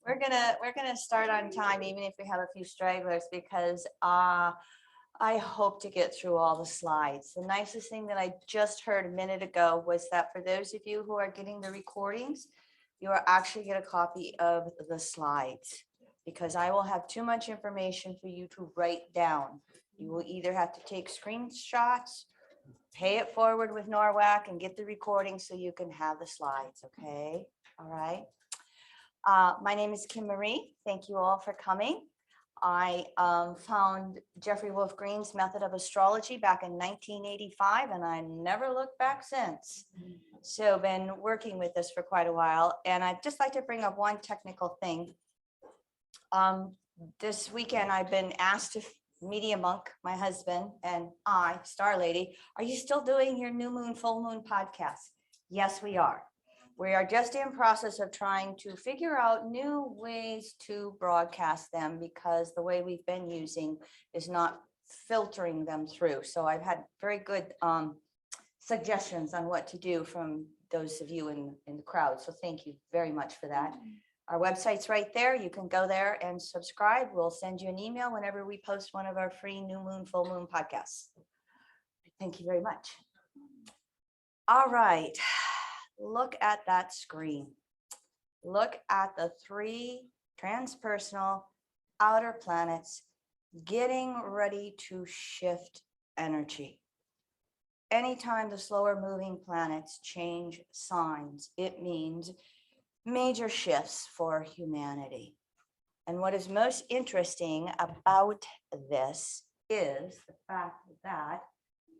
we're gonna start on time, even if we have a few stragglers, because I hope to get through all the slides. The nicest thing that I just heard a minute ago was that for those of you who are getting the recordings, you are actually get a copy of the slides, because I will have too much information for you to write down. You will either have to take screenshots, pay it forward with NORWAC, and get the recording so you can have the slides, okay? All right. My name is Kim Marie. Thank you all for coming. I found Jeffrey Wolf Green's method of astrology back in 1985, and I never looked back since. So been working with this for quite a while, and I'd just like to bring up one technical thing. This weekend, I've been asked to Media Monk, my husband, and I, Star Lady, are you still doing your new moon, full moon podcast? Yes, we are. We are just in process of trying to figure out new ways to broadcast them, because the way we've been using is not filtering them through. So I've had very good suggestions on what to do from those of you in the crowd. So thank you very much for that. Our website's right there. You can go there and subscribe. We'll send you an email whenever we post one of our free new moon, full moon podcasts. Thank you very much. All right. Look at that screen. Look at the 3 transpersonal outer planets getting ready to shift energy. Anytime the slower moving planets change signs, it means major shifts for humanity. And what is most interesting about this is the fact that,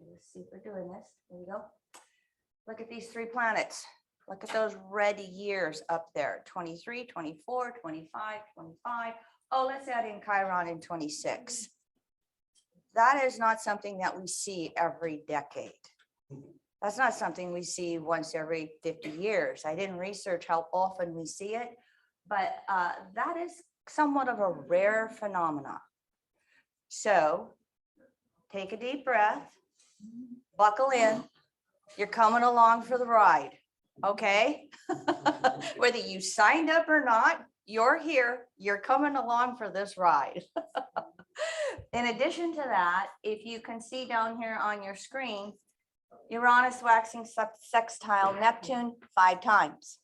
let's see if we're doing this. There we go. Look at these 3 planets. Look at those red years up there, 23, 24, 25, 25. Oh, let's add in Chiron in 26. That is not something that we see every decade. That's not something we see once every 50 years. I didn't research how often we see it, but that is somewhat of a rare phenomena. So take a deep breath, buckle in. You're coming along for the ride, okay? Whether you signed up or not, you're here. You're coming along for this ride. In addition to that, if you can see down here on your screen, Uranus waxing sextile Neptune 5 times.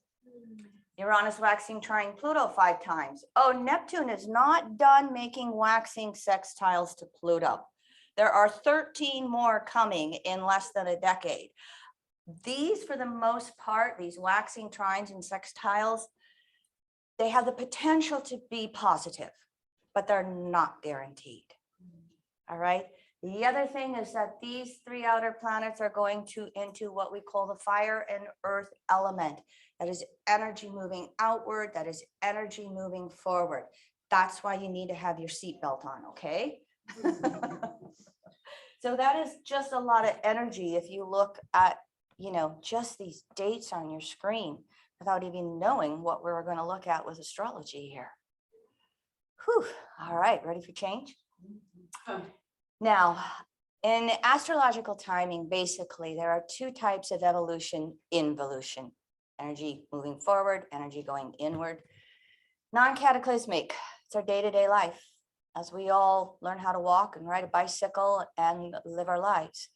Uranus waxing trine Pluto 5 times. Oh, Neptune is not done making waxing sextiles to Pluto. There are 13 more coming in less than a decade. These, for the most part, these waxing trines and sextiles, they have the potential to be positive, but they're not guaranteed. All right. The other thing is that these 3 outer planets are going into what we call the fire and earth element. That is energy moving outward. That is energy moving forward. That's why you need to have your seatbelt on, okay? So that is just a lot of energy if you look at, you know, just these dates on your screen without even knowing what we're going to look at with astrology here. Whew. All right, ready for change? Now, in astrological timing, basically, there are 2 types of evolution, involution. Energy moving forward, energy going inward. Non-cataclysmic, it's our day-to-day life, as we all learn how to walk and ride a bicycle and live our lives.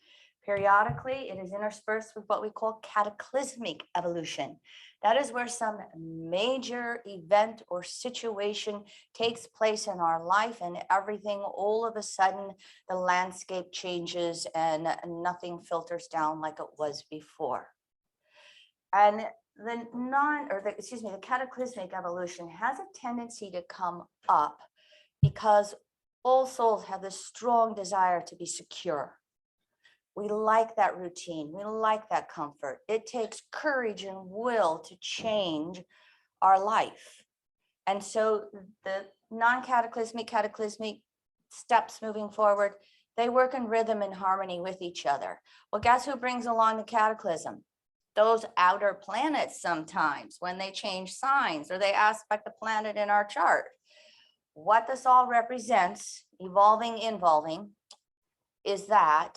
Periodically, it is interspersed with what we call cataclysmic evolution. That is where some major event or situation takes place in our life, and everything, all of a sudden, the landscape changes and nothing filters down like it was before. And the cataclysmic evolution has a tendency to come up because all souls have this strong desire to be secure. We like that routine. We like that comfort. It takes courage and will to change our life. And so the non-cataclysmic, cataclysmic steps moving forward, they work in rhythm and harmony with each other. Well, guess who brings along the cataclysm? Those outer planets sometimes, when they change signs or they aspect the planet in our chart. What this all represents, evolving, involving, is that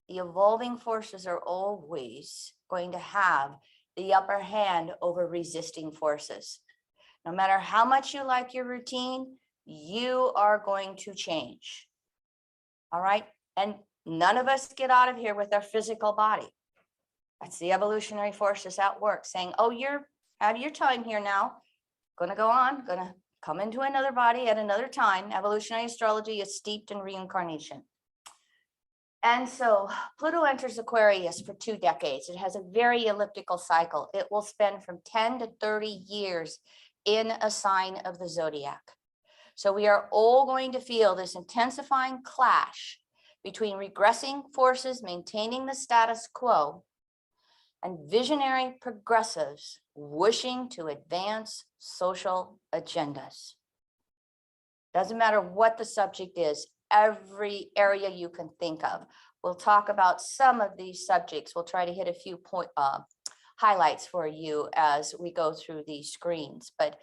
the evolving forces are always going to have the upper hand over resisting forces. No matter how much you like your routine, you are going to change. All right. And none of us get out of here with our physical body. That's the evolutionary forces at work saying, oh, you're out of your time here now. Going to go on, going to come into another body at another time. Evolutionary astrology is steeped in reincarnation. And so Pluto enters Aquarius for 2 decades. It has a very elliptical cycle. It will spend from 10 to 30 years in a sign of the zodiac. So we are all going to feel this intensifying clash between regressing forces maintaining the status quo and visionary progressives wishing to advance social agendas. Doesn't matter what the subject is, every area you can think of. We'll talk about some of these subjects. We'll try to hit a few highlights for you as we go through these screens. But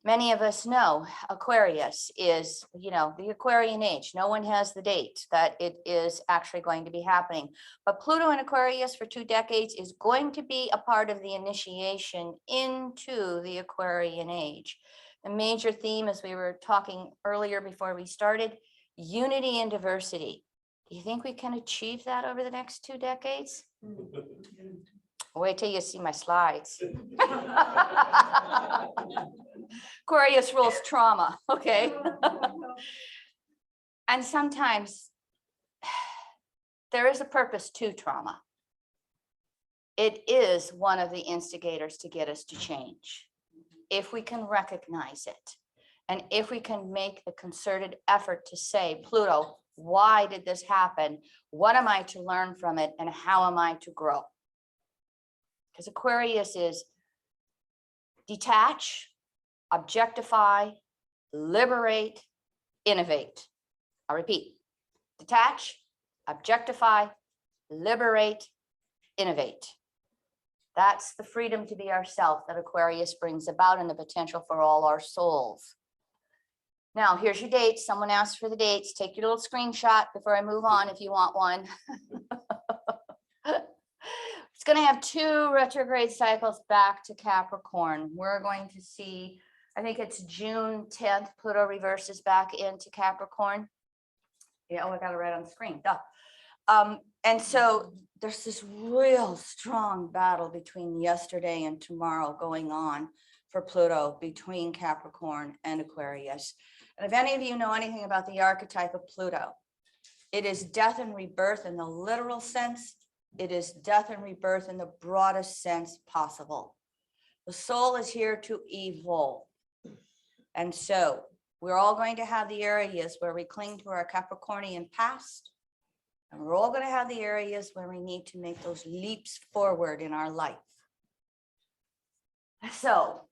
many of us know Aquarius is, the Aquarian age. No one has the date that it is actually going to be happening. But Pluto in Aquarius for 2 decades is going to be a part of the initiation into the Aquarian age. The major theme, as we were talking earlier before we started, unity and diversity. Do you think we can achieve that over the next 2 decades? Wait till you see my slides. Aquarius rules trauma, okay? And sometimes there is a purpose to trauma. It is one of the instigators to get us to change, if we can recognize it. And if we can make the concerted effort to say, Pluto, why did this happen? What am I to learn from it? And how am I to grow? Because Aquarius is detach, objectify, liberate, innovate. I'll repeat, detach, objectify, liberate, innovate. That's the freedom to be ourselves that Aquarius brings about and the potential for all our souls. Now, here's your dates. Someone asked for the dates. Take your little screenshot before I move on if you want one. It's going to have 2 retrograde cycles back to Capricorn. We're going to see, I think it's June 10th, Pluto reverses back into Capricorn. Yeah, oh, I got it right on the screen. Duh. And so there's this real strong battle between yesterday and tomorrow going on for Pluto between Capricorn and Aquarius. And if any of you know anything about the archetype of Pluto, it is death and rebirth in the literal sense. It is death and rebirth in the broadest sense possible. The soul is here to evolve. And so we're all going to have the areas where we cling to our Capricornian past. And we're all going to have the areas where we need to make those leaps forward in our life. So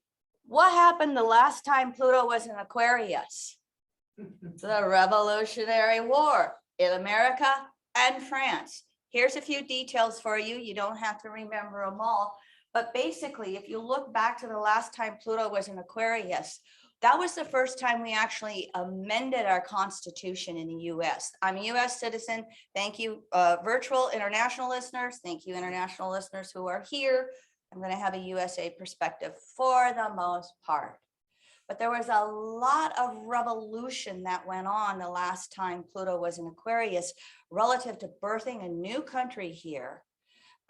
what happened the last time Pluto was in Aquarius? The Revolutionary War in America and France. Here's a few details for you. You don't have to remember them all. But basically, if you look back to the last time Pluto was in Aquarius, that was the first time we actually amended our Constitution in the US. I'm a US citizen. Thank you, virtual international listeners. Thank you, international listeners who are here. I'm going to have a USA perspective for the most part. But there was a lot of revolution that went on the last time Pluto was in Aquarius relative to birthing a new country here.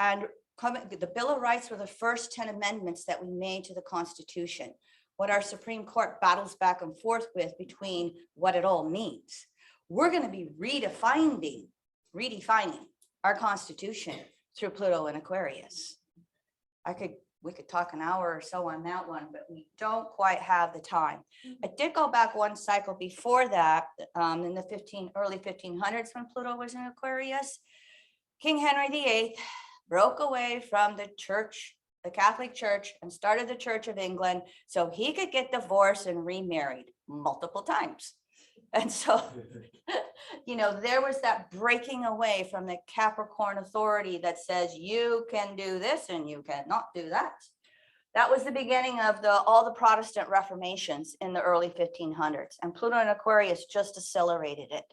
And the Bill of Rights were the first 10 amendments that we made to the Constitution. What our Supreme Court battles back and forth with between what it all means. We're going to be redefining our Constitution through Pluto and Aquarius. We could talk an hour or so on that one, but we don't quite have the time. I did go back one cycle before that, in the early 1500s when Pluto was in Aquarius. King Henry VIII broke away from the church, the Catholic Church, and started the Church of England so he could get divorced and remarried multiple times. And so, there was that breaking away from the Capricorn authority that says you can do this and you cannot do that. That was the beginning of all the Protestant reformations in the early 1500s, and Pluto and Aquarius just accelerated it.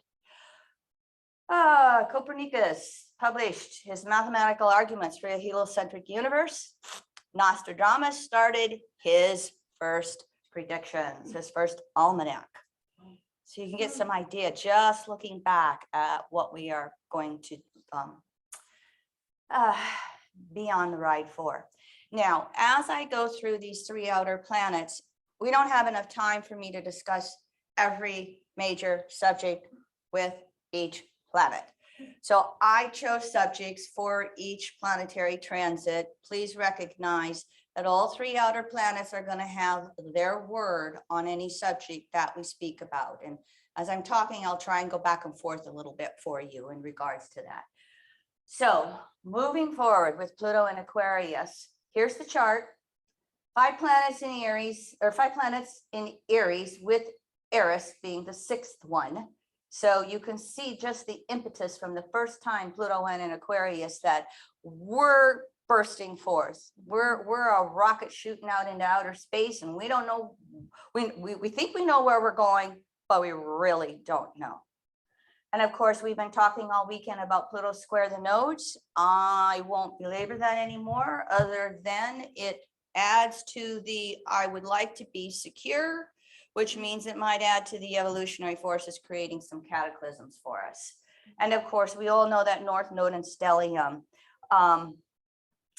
Copernicus published his mathematical arguments for a heliocentric universe. Nostradamus started his first predictions, his first almanac. So you can get some idea just looking back at what we are going to be on the ride for. Now, as I go through these 3 outer planets, we don't have enough time for me to discuss every major subject with each planet. So I chose subjects for each planetary transit. Please recognize that all 3 outer planets are going to have their word on any subject that we speak about. And as I'm talking, I'll try and go back and forth a little bit for you in regards to that. So moving forward with Pluto and Aquarius, here's the chart. 5 planets in Aries, or 5 planets in Aries, with Eris being the 6th one. So you can see just the impetus from the first time Pluto went in Aquarius that we're bursting forth. We're a rocket shooting out into outer space, and we don't know, we think we know where we're going, but we really don't know. And of course, we've been talking all weekend about Pluto square the nodes. I won't belabor that anymore, other than it adds to the I would like to be secure, which means it might add to the evolutionary forces creating some cataclysms for us. And of course, we all know that North Node and stellium.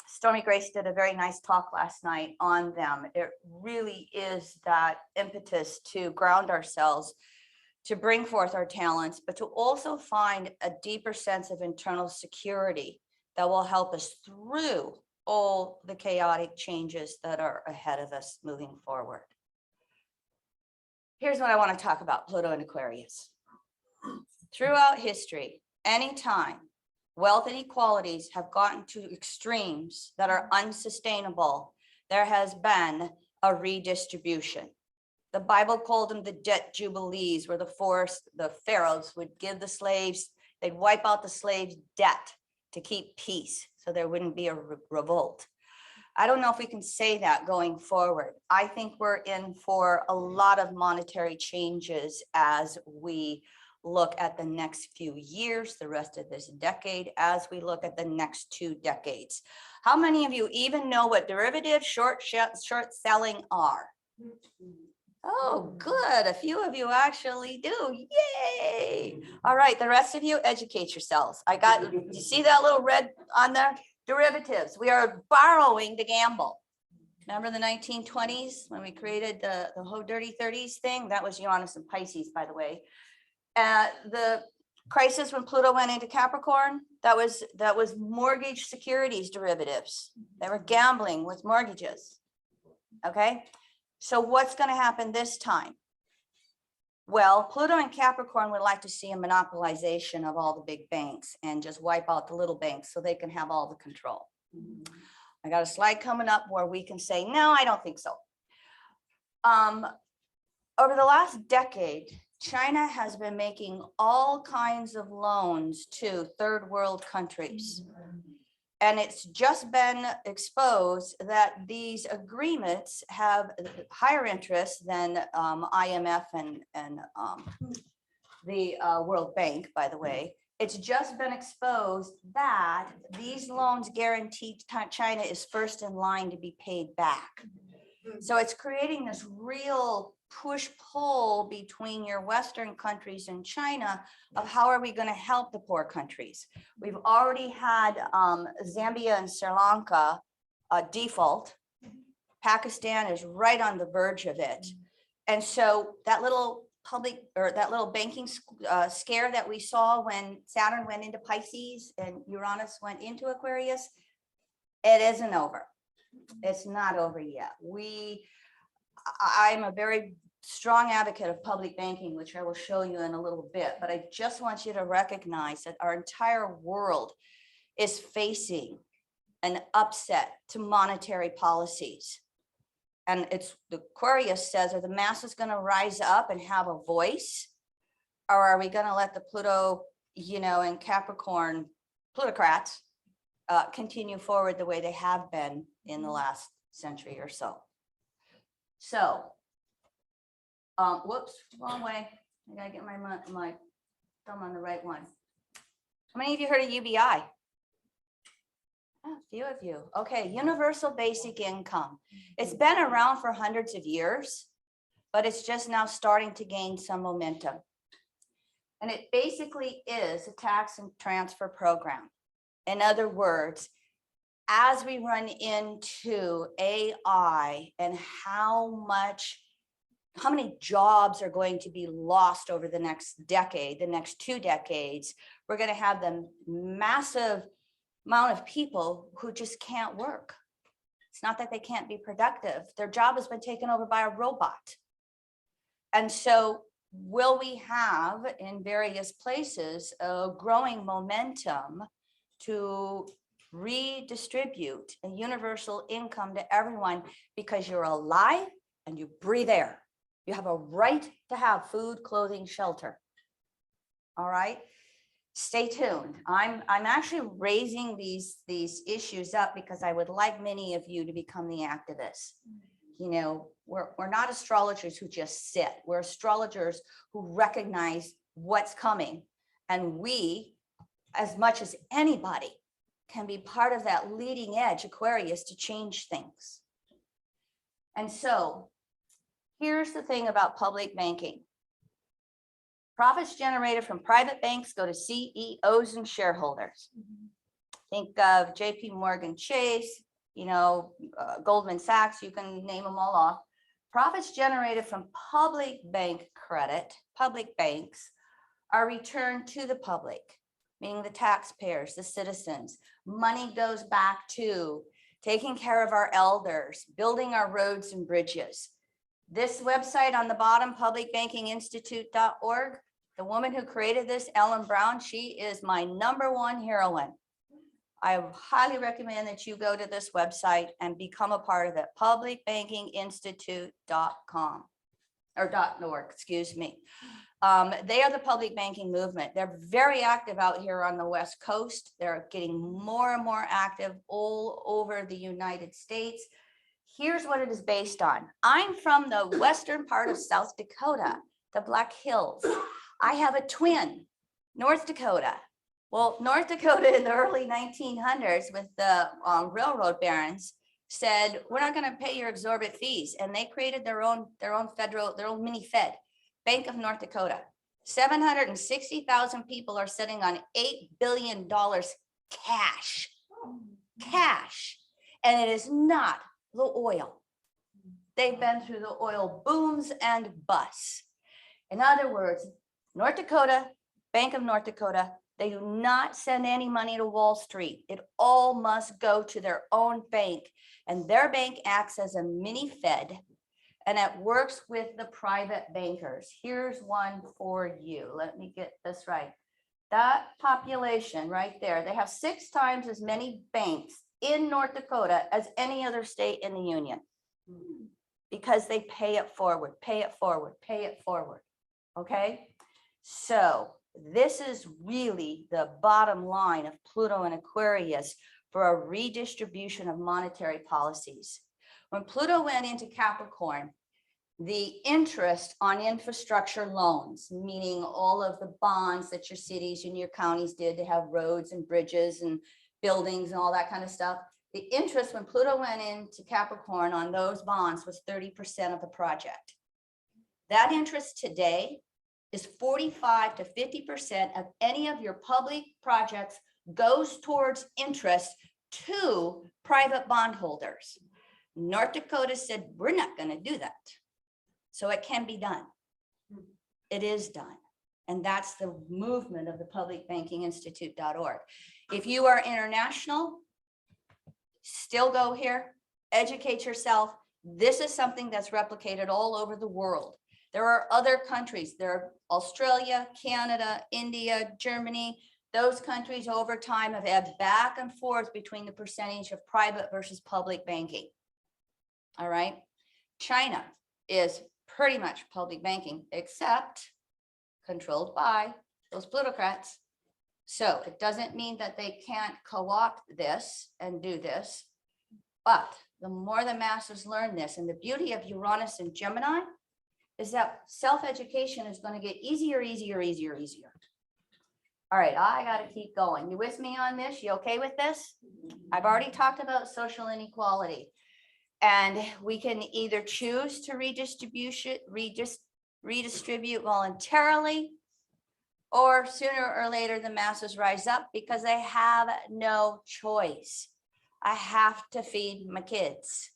Stormy Grace did a very nice talk last night on them. It really is that impetus to ground ourselves, to bring forth our talents, but to also find a deeper sense of internal security that will help us through all the chaotic changes that are ahead of us moving forward. Here's what I want to talk about, Pluto and Aquarius. Throughout history, anytime wealth inequalities have gotten to extremes that are unsustainable, there has been a redistribution. The Bible called them the debt jubilees, where the pharaohs would give the slaves, they'd wipe out the slaves' debt to keep peace, so there wouldn't be a revolt. I don't know if we can say that going forward. I think we're in for a lot of monetary changes as we look at the next few years, the rest of this decade, as we look at the next 2 decades. How many of you even know what derivative short selling are? Oh, good. A few of you actually do. Yay. All right. The rest of you, educate yourselves. You see that little red on there? Derivatives. We are borrowing to gamble. Remember the 1920s when we created the whole dirty 30s thing? That was Uranus and Pisces, by the way. The crisis when Pluto went into Capricorn, that was mortgage securities derivatives. They were gambling with mortgages. Okay. So what's going to happen this time? Well, Pluto and Capricorn would like to see a monopolization of all the big banks and just wipe out the little banks so they can have all the control. I got a slide coming up where we can say, no, I don't think so. Over the last decade, China has been making all kinds of loans to third world countries. And it's just been exposed that these agreements have higher interest than IMF and the World Bank, by the way. It's just been exposed that these loans guarantee China is first in line to be paid back. So it's creating this real push-pull between your Western countries and China of how are we going to help the poor countries. We've already had Zambia and Sri Lanka default. Pakistan is right on the verge of it. And so that little banking scare that we saw when Saturn went into Pisces and Uranus went into Aquarius, it isn't over. It's not over yet. I'm a very strong advocate of public banking, which I will show you in a little bit, but I just want you to recognize that our entire world is facing an upset to monetary policies. And it's the Aquarius says, are the masses going to rise up and have a voice? Or are we going to let the Pluto, and Capricorn plutocrats continue forward the way they have been in the last century or so? So, whoops, wrong way. I gotta get my thumb on the right one. How many of you heard of UBI? Oh, a few of you. Okay, universal basic income. It's been around for hundreds of years. but it's just now starting to gain some momentum. And it basically is a tax and transfer program. In other words, as we run into AI and how many jobs are going to be lost over the next decade, the next 2 decades, we're going to have the massive amount of people who just can't work. It's not that they can't be productive. Their job has been taken over by a robot. And so will we have in various places a growing momentum to redistribute a universal income to everyone because you're alive and you breathe air? You have a right to have food, clothing, shelter. All right. Stay tuned. I'm actually raising these issues up because I would like many of you to become the activists. You know, we're not astrologers who just sit. We're astrologers who recognize what's coming. And we, as much as anybody, can be part of that leading edge Aquarius to change things. And so here's the thing about public banking. Profits generated from private banks go to CEOs and shareholders. Think of JP Morgan Chase, Goldman Sachs, you can name them all off. Profits generated from public bank credit, public banks, are returned to the public, meaning the taxpayers, the citizens. Money goes back to taking care of our elders, building our roads and bridges. This website on the bottom, publicbankinginstitute.org, the woman who created this, Ellen Brown, she is my #1 heroine. I highly recommend that you go to this website and become a part of it, publicbankinginstitute.com or .org, excuse me. They are the public banking movement. They're very active out here on the West Coast. They're getting more and more active all over the United States. Here's what it is based on. I'm from the western part of South Dakota, the Black Hills. I have a twin, North Dakota. Well, North Dakota in the early 1900s with the railroad barons said, we're not going to pay your exorbitant fees. And they created their own mini Fed, Bank of North Dakota. 760,000 people are sitting on $8 billion cash. And it is not the oil. They've been through the oil booms and busts. In other words, North Dakota, Bank of North Dakota, they do not send any money to Wall Street. It all must go to their own bank. And their bank acts as a mini Fed, and it works with the private bankers. Here's one for you. Let me get this right. That population right there, they have 6 times as many banks in North Dakota as any other state in the union, because they pay it forward, pay it forward, pay it forward. Okay, so this is really the bottom line of Pluto and Aquarius for a redistribution of monetary policies. When Pluto went into Capricorn, the interest on infrastructure loans, meaning all of the bonds that your cities and your counties did to have roads and bridges and buildings and all that kind of stuff, the interest when Pluto went into Capricorn on those bonds was 30% of the project. That interest today is 45 to 50% of any of your public projects goes towards interest to private bondholders. North Dakota said, we're not going to do that. So it can be done. It is done. And that's the movement of the publicbankinginstitute.org. If you are international, still go here, educate yourself. This is something that's replicated all over the world. There are other countries. There are Australia, Canada, India, Germany. Those countries over time have ebbed back and forth between the percentage of private versus public banking. All right. China is pretty much public banking, except controlled by those plutocrats. So it doesn't mean that they can't co-opt this and do this. But the more the masses learn this, and the beauty of Uranus and Gemini is that self-education is going to get easier. All right, I got to keep going. You with me on this? You okay with this? I've already talked about social inequality. And we can either choose to redistribute voluntarily, or sooner or later the masses rise up because they have no choice. I have to feed my kids.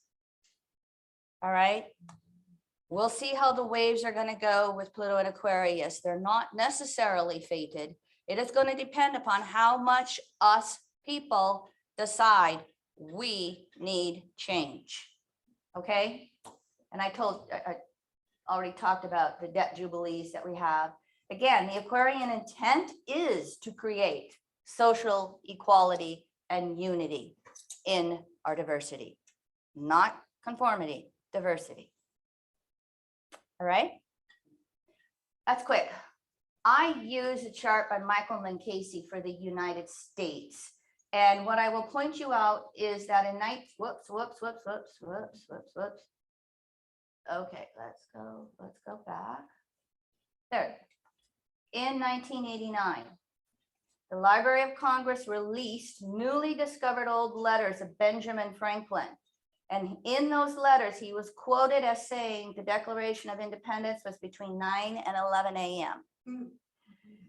All right. We'll see how the waves are going to go with Pluto and Aquarius. They're not necessarily fated. It is going to depend upon how much us people decide we need change. Okay. And I already talked about the debt jubilees that we have. Again, the Aquarian intent is to create social equality and unity in our diversity, not conformity, diversity. All right. That's quick. I use a chart by Michael Casey for the United States. And what I will point you out is that in whoops. Okay, let's go back. There. In 1989, the Library of Congress released newly discovered old letters of Benjamin Franklin. And in those letters, he was quoted as saying the Declaration of Independence was between 9 and 11 a.m.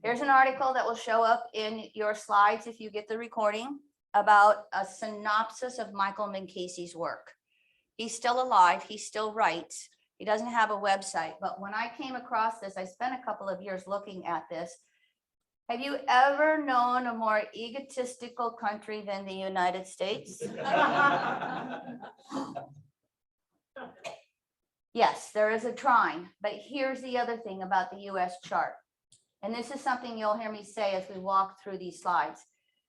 Here's an article that will show up in your slides if you get the recording about a synopsis of Michael Casey's work. He's still alive. He still writes. He doesn't have a website, but when I came across this, I spent a couple of years looking at this. Have you ever known a more egotistical country than the United States? Yes, there is a trine, but here's the other thing about the US chart. And this is something you'll hear me say as we walk through these slides.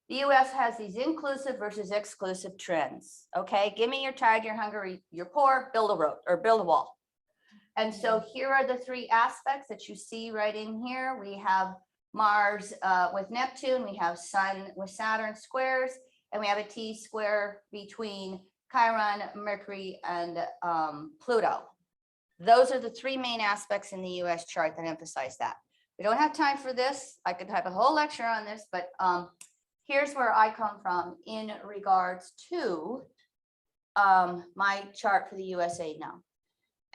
The US has these inclusive versus exclusive trends. Okay, give me you're tired, you're hungry, you're poor, build a road or build a wall. And so here are the three aspects that you see right in here. We have Mars with Neptune, we have Sun with Saturn squares, and we have a T square between Chiron, Mercury, and Pluto. Those are the three main aspects in the US chart that emphasize that. We don't have time for this. I could have a whole lecture on this, but here's where I come from in regards to my chart for the USA now.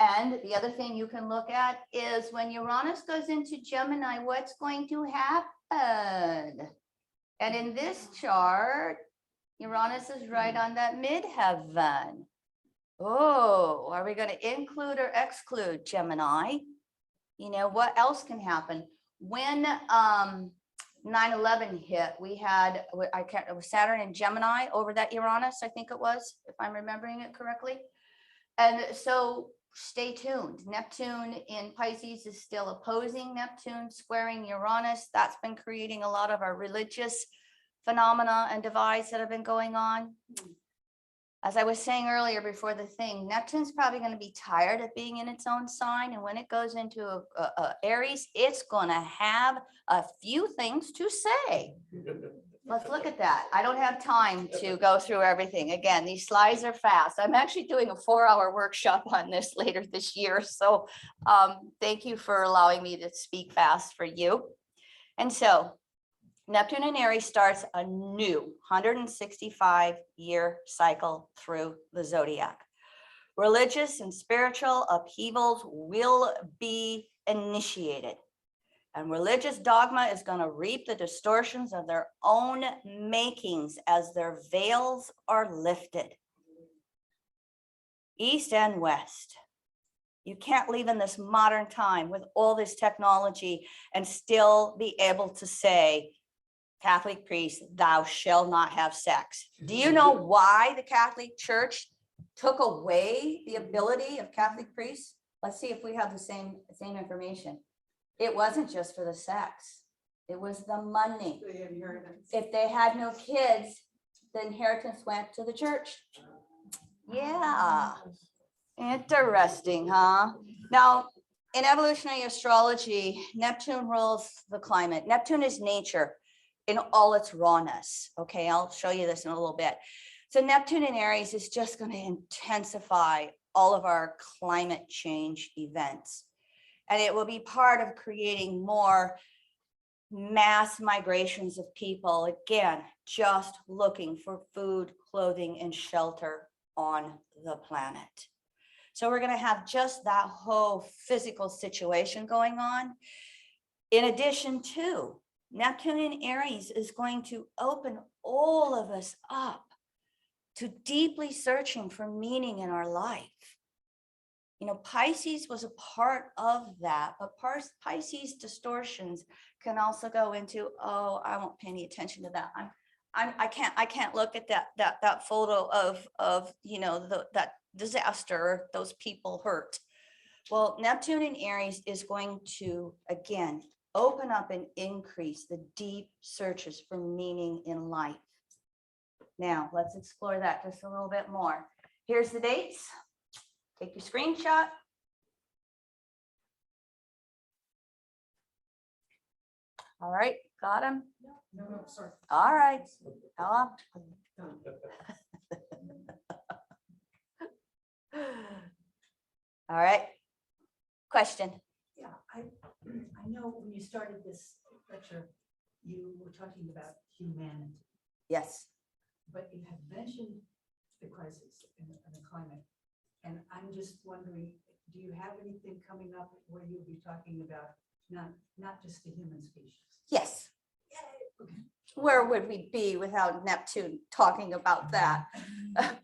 And the other thing you can look at is when Uranus goes into Gemini, what's going to happen? And in this chart, Uranus is right on that midheaven. Oh, are we going to include or exclude Gemini? You know, what else can happen? When 9/11 hit, we had, it was Saturn and Gemini over that Uranus, I think it was, if I'm remembering it correctly. And so stay tuned. Neptune in Pisces is still opposing Neptune, squaring Uranus. That's been creating a lot of our religious phenomena and divides that have been going on. As I was saying earlier before the thing, Neptune's probably going to be tired of being in its own sign. And when it goes into Aries, it's going to have a few things to say. Let's look at that. I don't have time to go through everything. Again, these slides are fast. I'm actually doing a 4-hour workshop on this later this year. So thank you for allowing me to speak fast for you. And so Neptune in Aries starts a new 165-year cycle through the zodiac. Religious and spiritual upheavals will be initiated. And religious dogma is going to reap the distortions of their own makings as their veils are lifted. East and West. You can't live in this modern time with all this technology and still be able to say, Catholic priest, thou shalt not have sex. Do you know why the Catholic Church took away the ability of Catholic priests? Let's see if we have the same information. It wasn't just for the sex. It was the money. The inheritance. If they had no kids, the inheritance went to the church. Yeah. Interesting, huh? Now, in evolutionary astrology, Neptune rules the climate. Neptune is nature in all its rawness. Okay, I'll show you this in a little bit. So Neptune in Aries is just going to intensify all of our climate change events. And it will be part of creating more mass migrations of people, again, just looking for food, clothing, and shelter on the planet. So we're going to have just that whole physical situation going on. In addition to Neptune in Aries is going to open all of us up to deeply searching for meaning in our life. You know, Pisces was a part of that, but Pisces distortions can also go into, oh, I won't pay any attention to that. I can't look at that photo of you know, that disaster, or those people hurt. Well, Neptune in Aries is going to, again, open up and increase the deep searches for meaning in life. Now, let's explore that just a little bit more. Here's the dates. Take your screenshot. All right, got him? No, sorry. All right. All right. Question. Yeah, I know when you started this lecture, you were talking about humanity, Yes. but you have mentioned the crisis in the climate. And I'm just wondering, do you have anything coming up where you'll be talking about not just the human species? Yes. Okay. Where would we be without Neptune talking about that?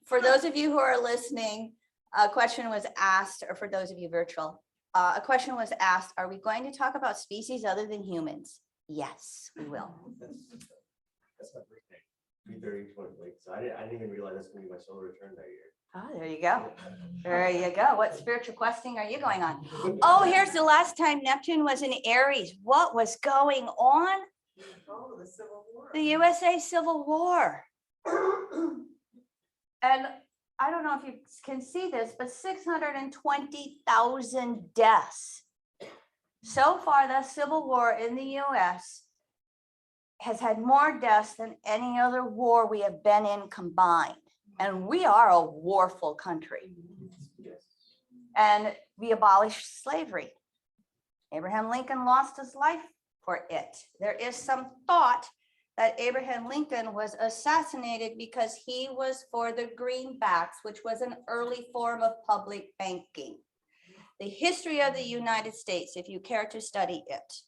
For those of you who are listening, a question was asked, or for those of you virtual, a question was asked, are we going to talk about species other than humans? Yes, we will. That's my birthday, 3/30/20. So I didn't even realize that's gonna be my solar return that year. Oh, there you go. There you go. What spiritual questing are you going on? Oh, here's the last time Neptune was in Aries. What was going on? Oh, the Civil War. The USA Civil War. And I don't know if you can see this, but 620,000 deaths. So far, the Civil War in the US has had more deaths than any other war we have been in combined. And we are a warful country. Yes. And we abolished slavery. Abraham Lincoln lost his life for it. There is some thought that Abraham Lincoln was assassinated because he was for the greenbacks, which was an early form of public banking. The history of the United States, if you care to study it.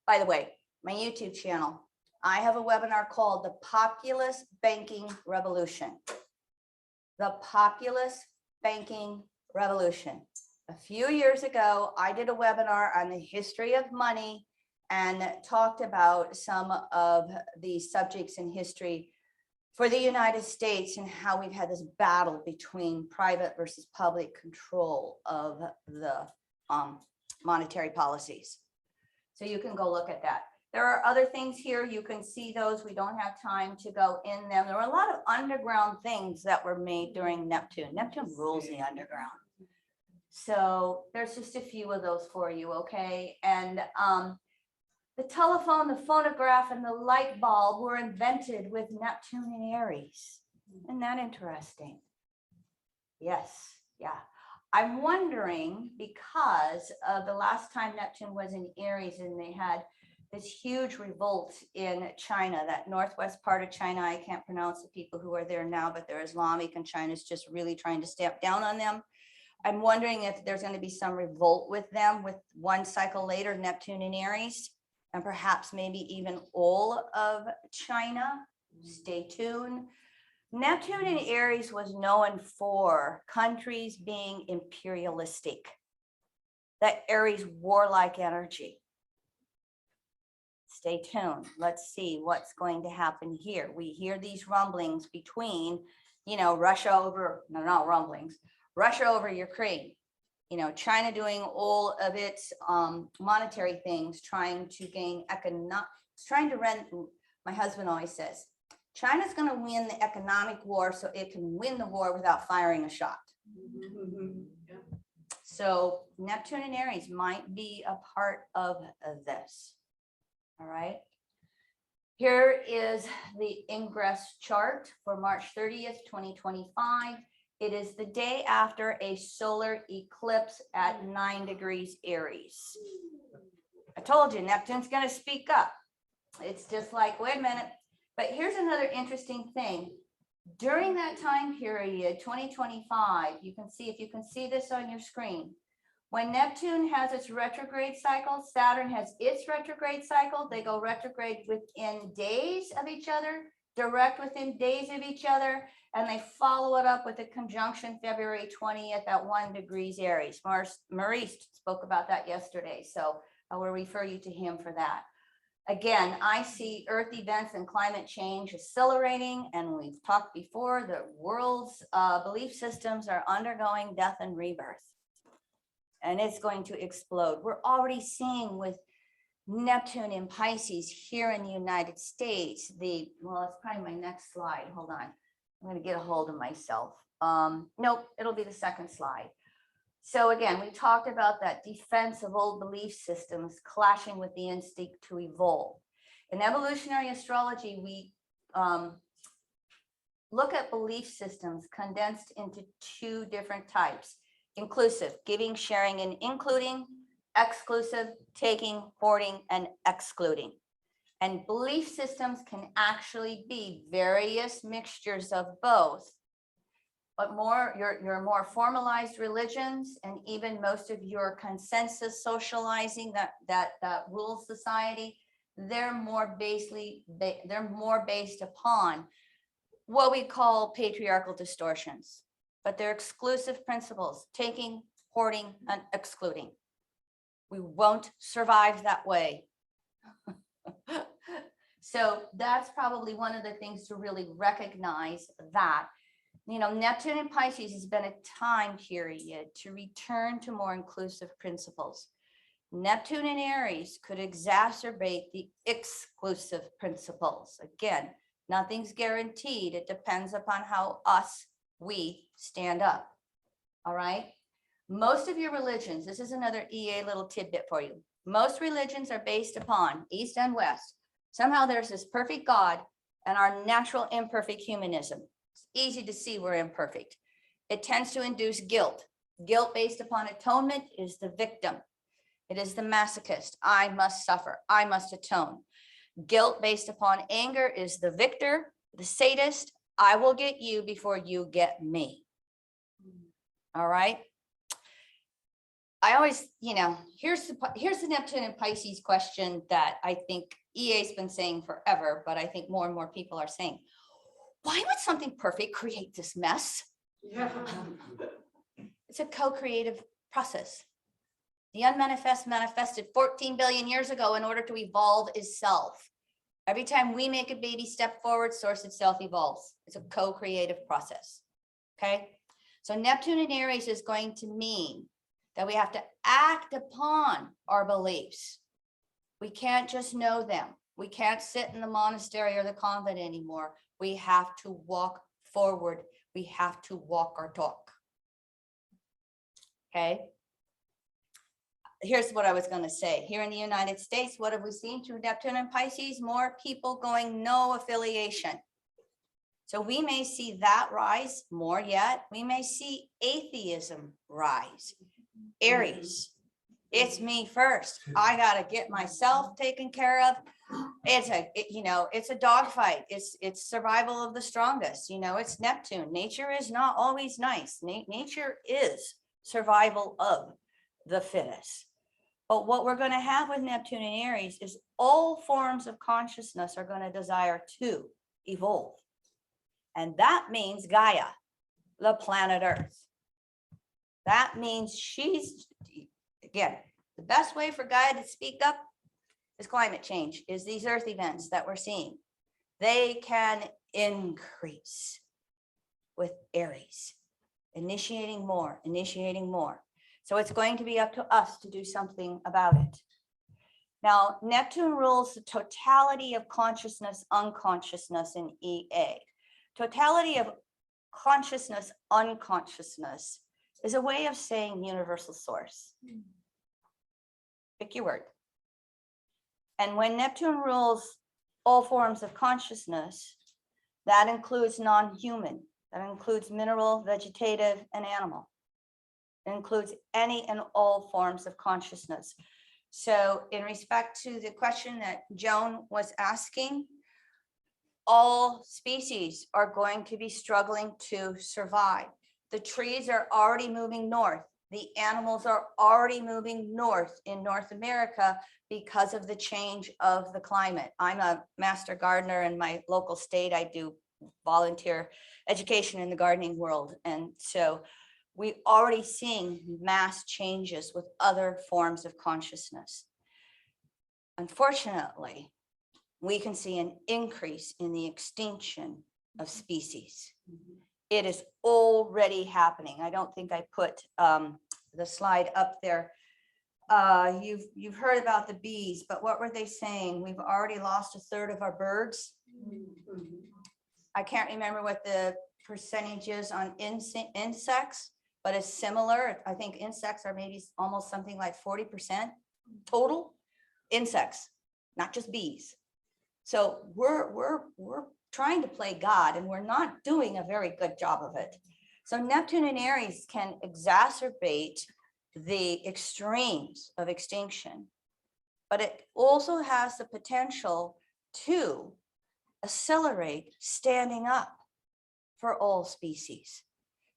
By the way, my YouTube channel, I have a webinar called The Populist Banking Revolution. The Populist Banking Revolution. A few years ago, I did a webinar on the history of money and talked about some of the subjects in history for the United States and how we've had this battle between private versus public control of the monetary policies. So you can go look at that. There are other things here. You can see those. We don't have time to go in them. There were a lot of underground things that were made during Neptune. Neptune rules the underground. So there's just a few of those for you, okay? And the telephone, the phonograph, and the light bulb were invented with Neptune in Aries. Isn't that interesting? Yes, yeah. I'm wondering, because the last time Neptune was in Aries and they had this huge revolt in China, that northwest part of China, I can't pronounce the people who are there now, but they're Islamic and China's just really trying to stamp down on them. I'm wondering if there's going to be some revolt with them with one cycle later, Neptune in Aries, and perhaps maybe even all of China. Stay tuned. Neptune in Aries was known for countries being imperialistic, that Aries warlike energy. Stay tuned. Let's see what's going to happen here. We hear these rumblings between, you know, Russia over, no, not rumblings, Russia over Ukraine, you know, China doing all of its monetary things, trying to gain trying to run, my husband always says, China's going to win the economic war so it can win the war without firing a shot. So Neptune and Aries might be a part of this. All right. Here is the Ingress chart for March 30th, 2025. It is the day after a solar eclipse at 9 degrees Aries. I told you, Neptune's going to speak up. It's just like, wait a minute. But here's another interesting thing. During that time period, 2025, you can see, if you can see this on your screen, when Neptune has its retrograde cycle, Saturn has its retrograde cycle, they go retrograde within days of each other, direct within days of each other, and they follow it up with a conjunction February 20th at 1 degrees Aries. Maurice spoke about that yesterday, so I will refer you to him for that. Again, I see Earth events and climate change accelerating, and we've talked before, the world's belief systems are undergoing death and rebirth. And it's going to explode. We're already seeing with Neptune in Pisces here in the United States, well, it's probably my next slide. Hold on. I'm going to get a hold of myself. Nope, it'll be the second slide. So again, we talked about that defense of old belief systems clashing with the instinct to evolve. In evolutionary astrology, we look at belief systems condensed into two different types: inclusive, giving, sharing, and including; exclusive, taking, hoarding, and excluding. And belief systems can actually be various mixtures of both. But your more formalized religions, and even most of your consensus socializing that rules society, they're more based upon what we call patriarchal distortions. But they're exclusive principles: taking, hoarding, and excluding. We won't survive that way. So that's probably one of the things to really recognize, that, you know, Neptune in Pisces has been a time period to return to more inclusive principles. Neptune in Aries could exacerbate the exclusive principles. Again, nothing's guaranteed. It depends upon how we stand up. All right. Most of your religions, this is another EA little tidbit for you. Most religions are based upon East and West. Somehow there's this perfect God and our natural imperfect humanism. It's easy to see we're imperfect. It tends to induce guilt. Guilt based upon atonement is the victim. It is the masochist. I must suffer. I must atone. Guilt based upon anger is the victor, the sadist. I will get you before you get me. All right. I always, you know, here's the Neptune and Pisces question that I think EA's been saying forever, but I think more and more people are saying, why would something perfect create this mess? Yeah. It's a co-creative process. The unmanifest manifested 14 billion years ago in order to evolve itself. Every time we make a baby step forward, source itself evolves. It's a co-creative process. Okay. So Neptune in Aries is going to mean that we have to act upon our beliefs. We can't just know them. We can't sit in the monastery or the convent anymore. We have to walk forward. We have to walk our talk. Okay. Here's what I was going to say. Here in the United States, what have we seen through Neptune and Pisces? More people going no affiliation. So we may see that rise more yet. We may see atheism rise. Aries, it's me first. I got to get myself taken care of. It's a dogfight. It's survival of the strongest. You know, it's Neptune. Nature is not always nice. Nature is survival of the fittest. But what we're going to have with Neptune and Aries is all forms of consciousness are going to desire to evolve. And that means Gaia, the planet Earth. That means she's, again, the best way for Gaia to speak up is climate change, is these Earth events that we're seeing. They can increase with Aries, initiating more. So it's going to be up to us to do something about it. Now, Neptune rules the totality of consciousness, unconsciousness in EA. Totality of consciousness, unconsciousness is a way of saying universal source. Pick your word. And when Neptune rules all forms of consciousness, that includes non-human, that includes mineral, vegetative, and animal. It includes any and all forms of consciousness. So in respect to the question that Joan was asking, all species are going to be struggling to survive. The trees are already moving north. The animals are already moving north in North America because of the change of the climate. I'm a master gardener in my local state. I do volunteer education in the gardening world. And so we already seeing mass changes with other forms of consciousness. Unfortunately, we can see an increase in the extinction of species. It is already happening. I don't think I put the slide up there. You've heard about the bees, but what were they saying? We've already lost a third of our birds. I can't remember what the percentage is on insects, but it's similar. I think insects are maybe almost something like 40% total insects, not just bees. So we're trying to play God, and we're not doing a very good job of it. So Neptune and Aries can exacerbate the extremes of extinction, but it also has the potential to accelerate standing up for all species,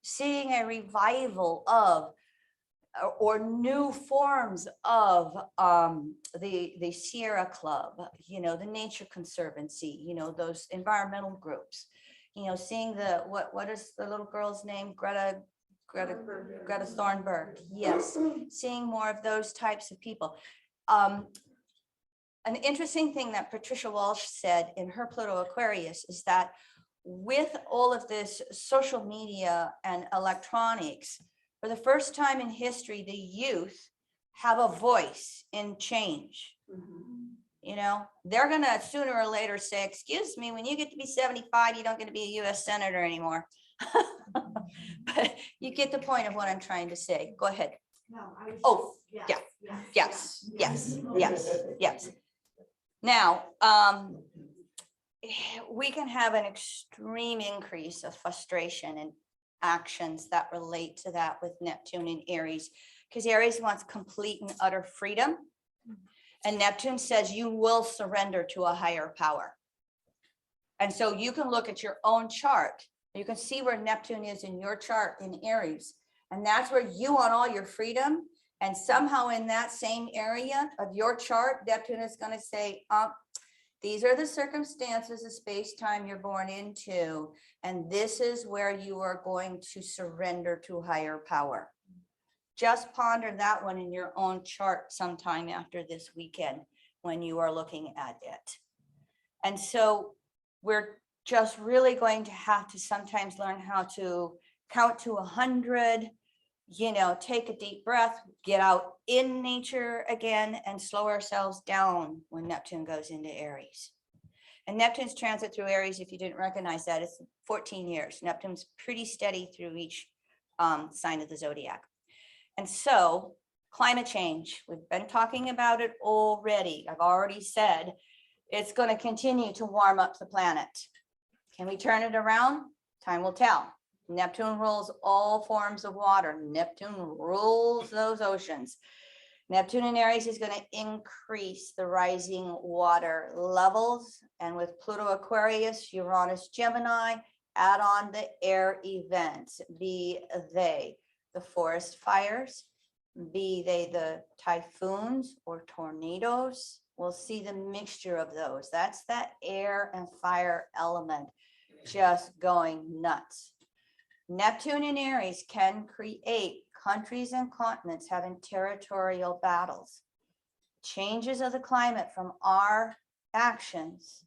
seeing a revival of or new forms of the Sierra Club, the Nature Conservancy, those environmental groups, seeing what is the little girl's name? Greta Thunberg. Yes, seeing more of those types of people. An interesting thing that Patricia Walsh said in her Pluto Aquarius is that with all of this social media and electronics, for the first time in history, the youth have a voice in change. They're going to sooner or later say, excuse me, when you get to be 75, you don't get to be a US senator anymore. But you get the point of what I'm trying to say. Go ahead. No, I was Oh, just, Yes. Now, we can have an extreme increase of frustration and actions that relate to that with Neptune and Aries, because Aries wants complete and utter freedom. And Neptune says you will surrender to a higher power. And so you can look at your own chart. You can see where Neptune is in your chart in Aries. And that's where you want all your freedom. And somehow in that same area of your chart, Neptune is going to say, these are the circumstances of space-time you're born into, and this is where you are going to surrender to higher power. Just ponder that one in your own chart sometime after this weekend when you are looking at it. And so we're just really going to have to sometimes learn how to count to 100, take a deep breath, get out in nature again, and slow ourselves down when Neptune goes into Aries. And Neptune's transit through Aries, if you didn't recognize that, it's 14 years. Neptune's pretty steady through each sign of the zodiac. And so climate change, we've been talking about it already. I've already said it's going to continue to warm up the planet. Can we turn it around? Time will tell. Neptune rules all forms of water. Neptune rules those oceans. Neptune in Aries is going to increase the rising water levels. And with Pluto Aquarius, Uranus Gemini, add on the air events, be they the forest fires, be they the typhoons or tornadoes. We'll see the mixture of those. That's that air and fire element just going nuts. Neptune in Aries can create countries and continents having territorial battles. Changes of the climate from our actions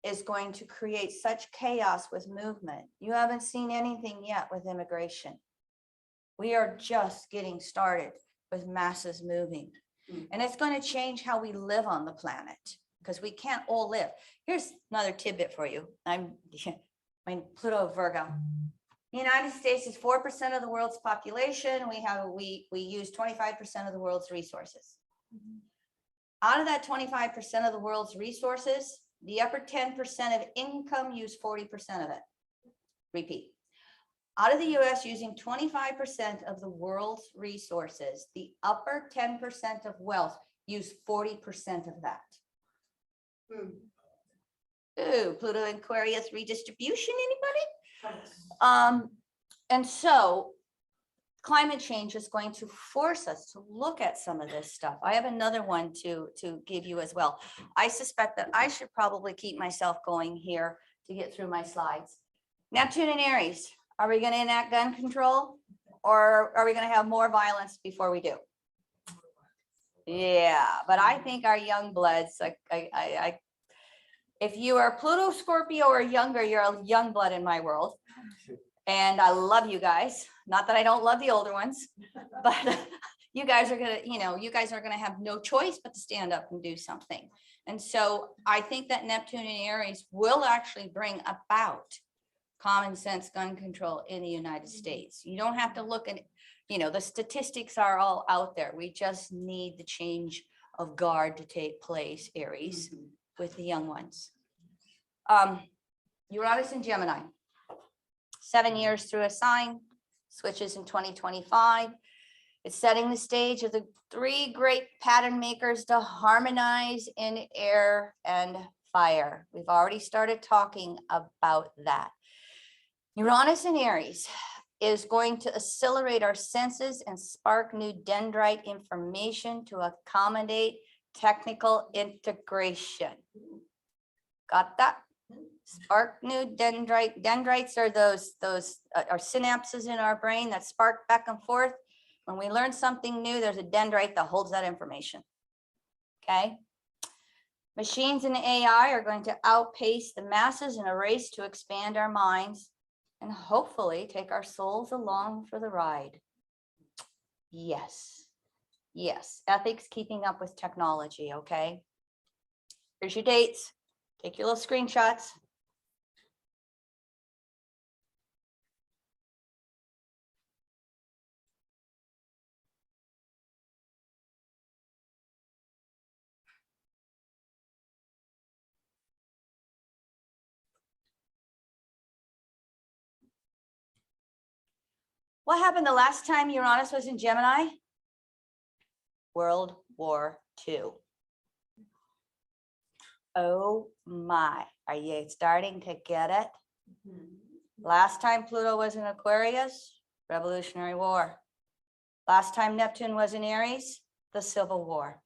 is going to create such chaos with movement. You haven't seen anything yet with immigration. We are just getting started with masses moving. And it's going to change how we live on the planet, because we can't all live. Here's another tidbit for you. I'm Pluto Virgo. The United States is 4% of the world's population. We use 25% of the world's resources. Out of that 25% of the world's resources, the upper 10% of income use 40% of it. Repeat. Out of the US using 25% of the world's resources, the upper 10% of wealth use 40% of that. Ooh, Pluto Aquarius redistribution, anybody? And so climate change is going to force us to look at some of this stuff. I have another one to give you as well. I suspect that I should probably keep myself going here to get through my slides. Neptune and Aries, are we going to enact gun control, or are we going to have more violence before we do? Yeah, but I think our young bloods, if you are Pluto, Scorpio, or younger, you're a young blood in my world. And I love you guys. Not that I don't love the older ones, but you guys are gonna have no choice but to stand up and do something. And so I think that Neptune and Aries will actually bring about common sense gun control in the United States. You don't have to look at, the statistics are all out there. We just need the change of guard to take place, Aries, with the young ones. Uranus and Gemini. 7 years through a sign, switches in 2025. It's setting the stage of the 3 great pattern makers to harmonize in air and fire. We've already started talking about that. Uranus in Aries is going to accelerate our senses and spark new dendrite information to accommodate technical integration. Got that? Spark new dendrite. Dendrites are those are synapses in our brain that spark back and forth. When we learn something new, there's a dendrite that holds that information. Okay. Machines and AI are going to outpace the masses in a race to expand our minds and hopefully take our souls along for the ride. Yes. Yes. Ethics keeping up with technology. Okay. Here's your dates. Take your little screenshots. What happened the last time Uranus was in Gemini? World War II. Oh my, are you starting to get it? Last time Pluto was in Aquarius, Revolutionary War. Last time Neptune was in Aries, the Civil War.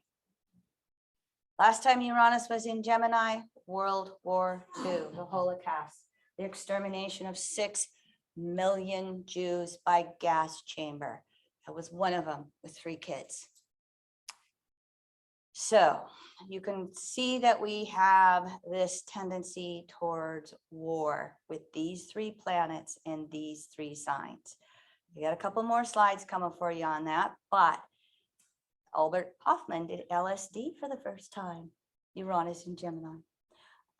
Last time Uranus was in Gemini, World War II, the Holocaust, the extermination of 6 million Jews by gas chamber. I was one of them with 3 kids. So you can see that we have this tendency towards war with these 3 planets and these 3 signs. We got a couple more slides coming for you on that, but Albert Hoffman did LSD for the first time, Uranus and Gemini.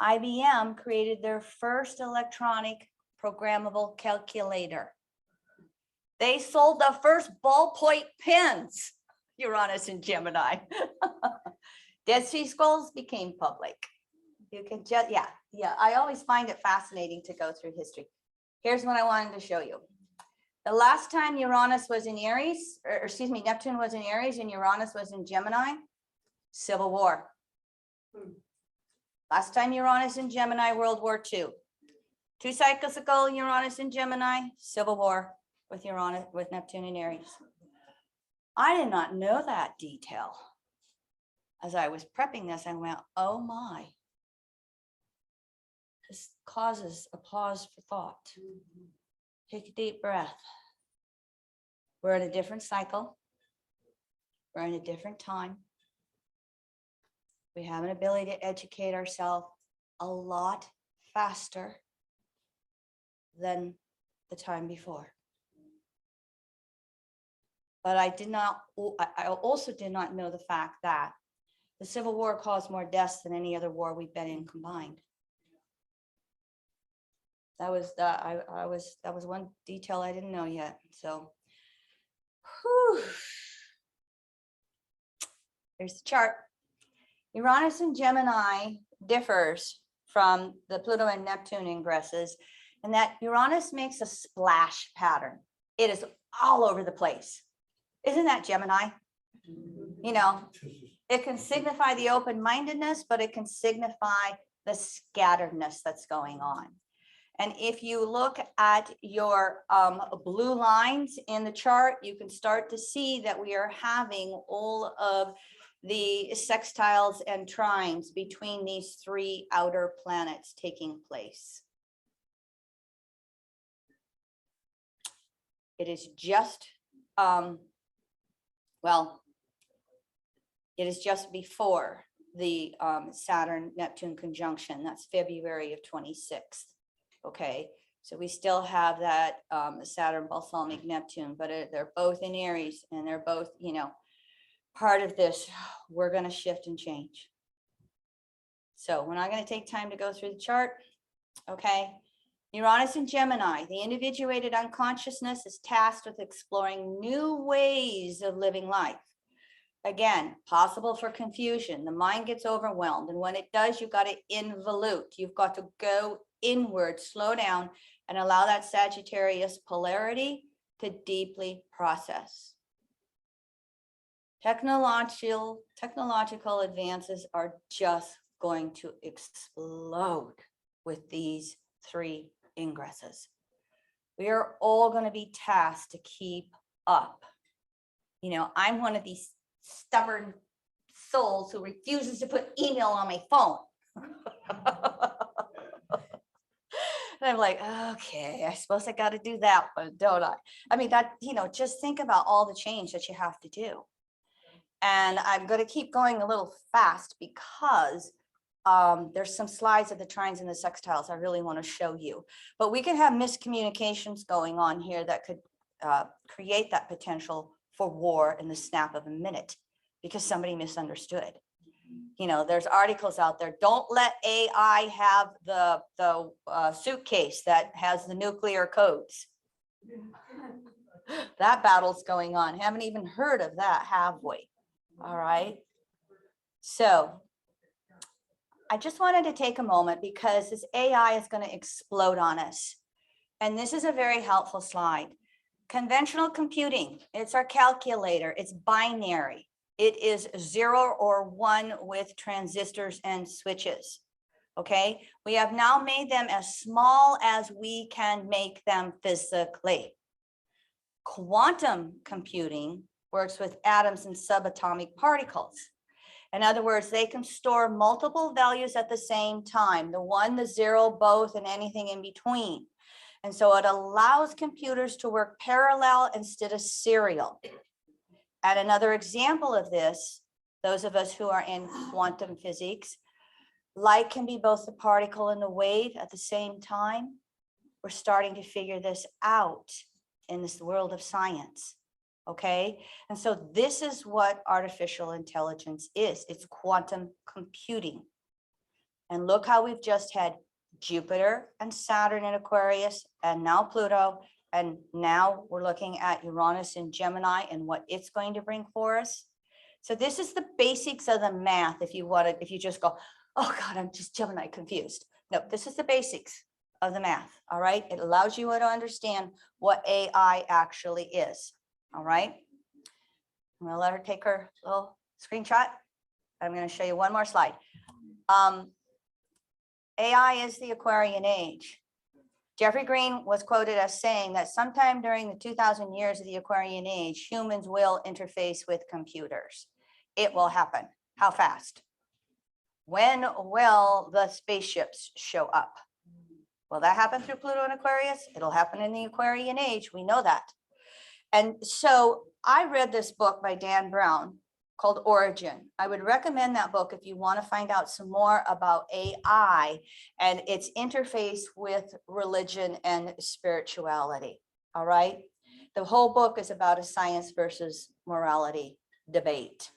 IBM created their first electronic programmable calculator. They sold the first ballpoint pens, Uranus and Gemini. Dead Sea Scrolls became public. You can just, yeah. I always find it fascinating to go through history. Here's what I wanted to show you. The last time Uranus was in Aries, or excuse me, Neptune was in Aries and Uranus was in Gemini, Civil War. Last time Uranus in Gemini, World War II. 2 cycles ago, Uranus in Gemini, Civil War with Neptune and Aries. I did not know that detail. As I was prepping this, I went, oh my. This causes a pause for thought. Take a deep breath. We're in a different cycle. We're in a different time. We have an ability to educate ourselves a lot faster than the time before. But I also did not know the fact that the Civil War caused more deaths than any other war we've been in combined. That was one detail I didn't know yet. So, whew. Here's the chart. Uranus and Gemini differs from the Pluto and Neptune ingresses in that Uranus makes a splash pattern. It is all over the place. Isn't that Gemini? You know, it can signify the open-mindedness, but it can signify the scatteredness that's going on. And if you look at your blue lines in the chart, you can start to see that we are having all of the sextiles and trines between these three outer planets taking place. It is just, well, it is just before the Saturn-Neptune conjunction. That's February of 26th. Okay, so we still have that Saturn balsamic Neptune, but they're both in Aries, and they're both, you know, part of this. We're going to shift and change. So we're not going to take time to go through the chart. Okay, Uranus in Gemini, the individuated unconsciousness is tasked with exploring new ways of living life. Again, possible for confusion. The mind gets overwhelmed. And when it does, you've got to involute. You've got to go inward, slow down, and allow that Sagittarius polarity to deeply process. Technological advances are just going to explode with these three ingresses. We are all going to be tasked to keep up. You know, I'm one of these stubborn souls who refuses to put email on my phone. And I'm like, okay, I suppose I got to do that one, don't I? I mean, that, you know, just think about all the change that you have to do. And I'm going to keep going a little fast because there's some slides of the trines and the sextiles I really want to show you. But we can have miscommunications going on here that could create that potential for war in the snap of a minute because somebody misunderstood. You know, there's articles out there. Don't let AI have the suitcase that has the nuclear codes. That battle's going on. Haven't even heard of that, have we? All right. So I just wanted to take a moment because this AI is going to explode on us. And this is a very helpful slide. Conventional computing, it's our calculator, it's binary. It is 0 or 1 with transistors and switches. Okay, we have now made them as small as we can make them physically. Quantum computing works with atoms and subatomic particles. In other words, they can store multiple values at the same time, the 1, the 0, both, and anything in between. And so it allows computers to work parallel instead of serial. And another example of this, those of us who are in quantum physics, light can be both the particle and the wave at the same time. We're starting to figure this out in this world of science. Okay, and so this is what artificial intelligence is. It's quantum computing. And look how we've just had Jupiter and Saturn in Aquarius, and now Pluto, and now we're looking at Uranus in Gemini and what it's going to bring for us. So this is the basics of the math. If you want to, if you just go, oh God, I'm just Gemini confused. No, this is the basics of the math. All right, it allows you to understand what AI actually is. All right, I'm going to let her take her little screenshot. I'm going to show you one more slide. AI is the Aquarian age. Jeffrey Green was quoted as saying that sometime during the 2000 years of the Aquarian age, humans will interface with computers. It will happen. How fast? When will the spaceships show up? Will that happen through Pluto and Aquarius? It'll happen in the Aquarian age. We know that. And so I read this book by Dan Brown called Origin. I would recommend that book if you want to find out some more about AI and its interface with religion and spirituality. All right. The whole book is about a science versus morality debate.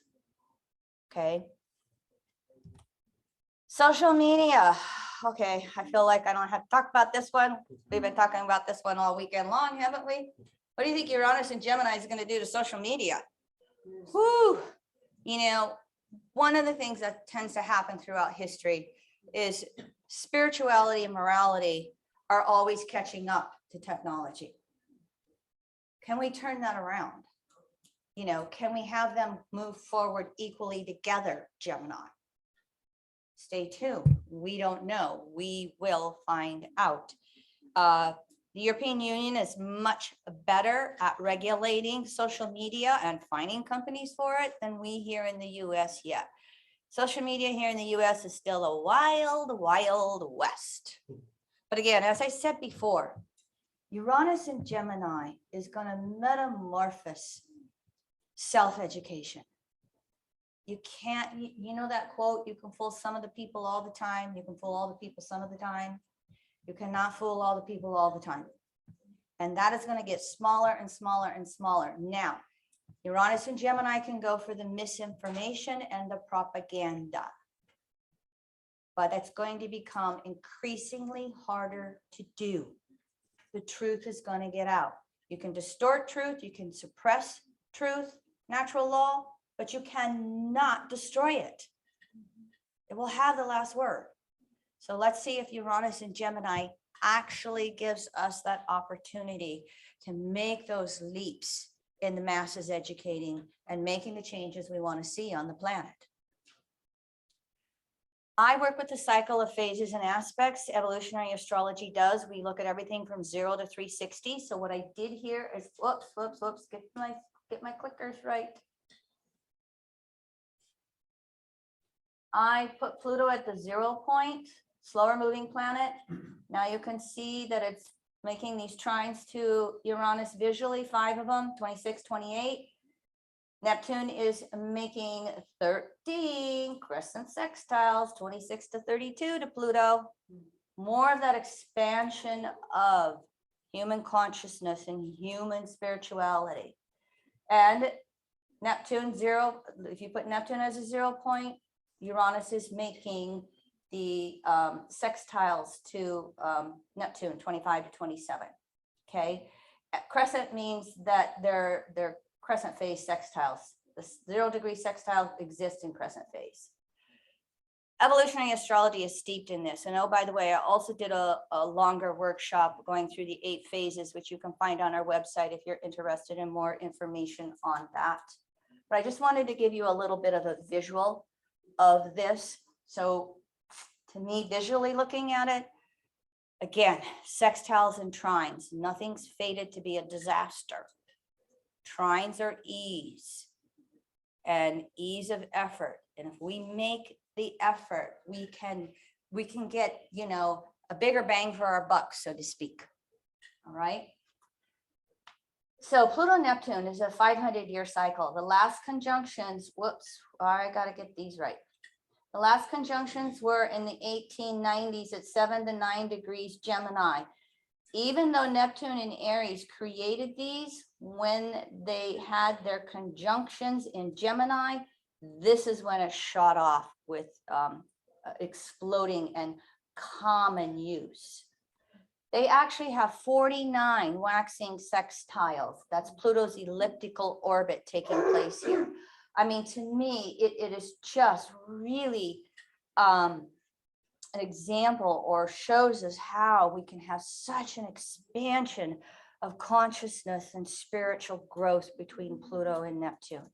Okay. Social media. Okay. I feel like I don't have to talk about this one. We've been talking about this one all weekend long, haven't we? What do you think Uranus and Gemini is going to do to social media? Whew. You know, one of the things that tends to happen throughout history is spirituality and morality are always catching up to technology. Can we turn that around? You know, can we have them move forward equally together, Gemini? Stay tuned. We don't know. We will find out. The European Union is much better at regulating social media and finding companies for it than we here in the US yet. Social media here in the US is still a wild, wild west. But again, as I said before, Uranus in Gemini is going to metamorphose self-education. You can't, you know that quote, you can fool some of the people all the time. You can fool all the people some of the time. You cannot fool all the people all the time. And that is going to get smaller and smaller and smaller. Now, Uranus and Gemini can go for the misinformation and the propaganda. But it's going to become increasingly harder to do. The truth is going to get out. You can distort truth, you can suppress truth, natural law, but you cannot destroy it. It will have the last word. So let's see if Uranus and Gemini actually gives us that opportunity to make those leaps in the masses educating and making the changes we want to see on the planet. I work with the cycle of phases and aspects. Evolutionary astrology does. We look at everything from 0 to 360. So what I did here is, whoops, get my clickers right. I put Pluto at the 0 point, slower moving planet. Now you can see that it's making these trines to Uranus visually, 5 of them, 26, 28. Neptune is making 13 crescent sextiles, 26 to 32 to Pluto. More of that expansion of human consciousness and human spirituality. And Neptune 0, if you put Neptune as a 0 point, Uranus is making the sextiles to Neptune 25 to 27. Okay, crescent means that they're crescent phase sextiles. The 0 degree sextile exists in crescent phase. Evolutionary astrology is steeped in this. And oh, by the way, I also did a longer workshop going through the 8 phases, which you can find on our website if you're interested in more information on that. But I just wanted to give you a little bit of a visual of this. So to me, visually looking at it, again, sextiles and trines, nothing's fated to be a disaster. Trines are ease and ease of effort. And if we make the effort, we can get, you know, a bigger bang for our buck, so to speak. All right. So Pluto Neptune is a 500-year cycle. The last conjunctions, whoops, I got to get these right. The last conjunctions were in the 1890s at 7 to 9 degrees Gemini. Even though Neptune and Aries created these, when they had their conjunctions in Gemini, this is when it shot off with exploding and common use. They actually have 49 waxing sextiles. That's Pluto's elliptical orbit taking place here. I mean, to me, it is just really an example, or shows us how we can have such an expansion of consciousness and spiritual growth between Pluto and Neptune.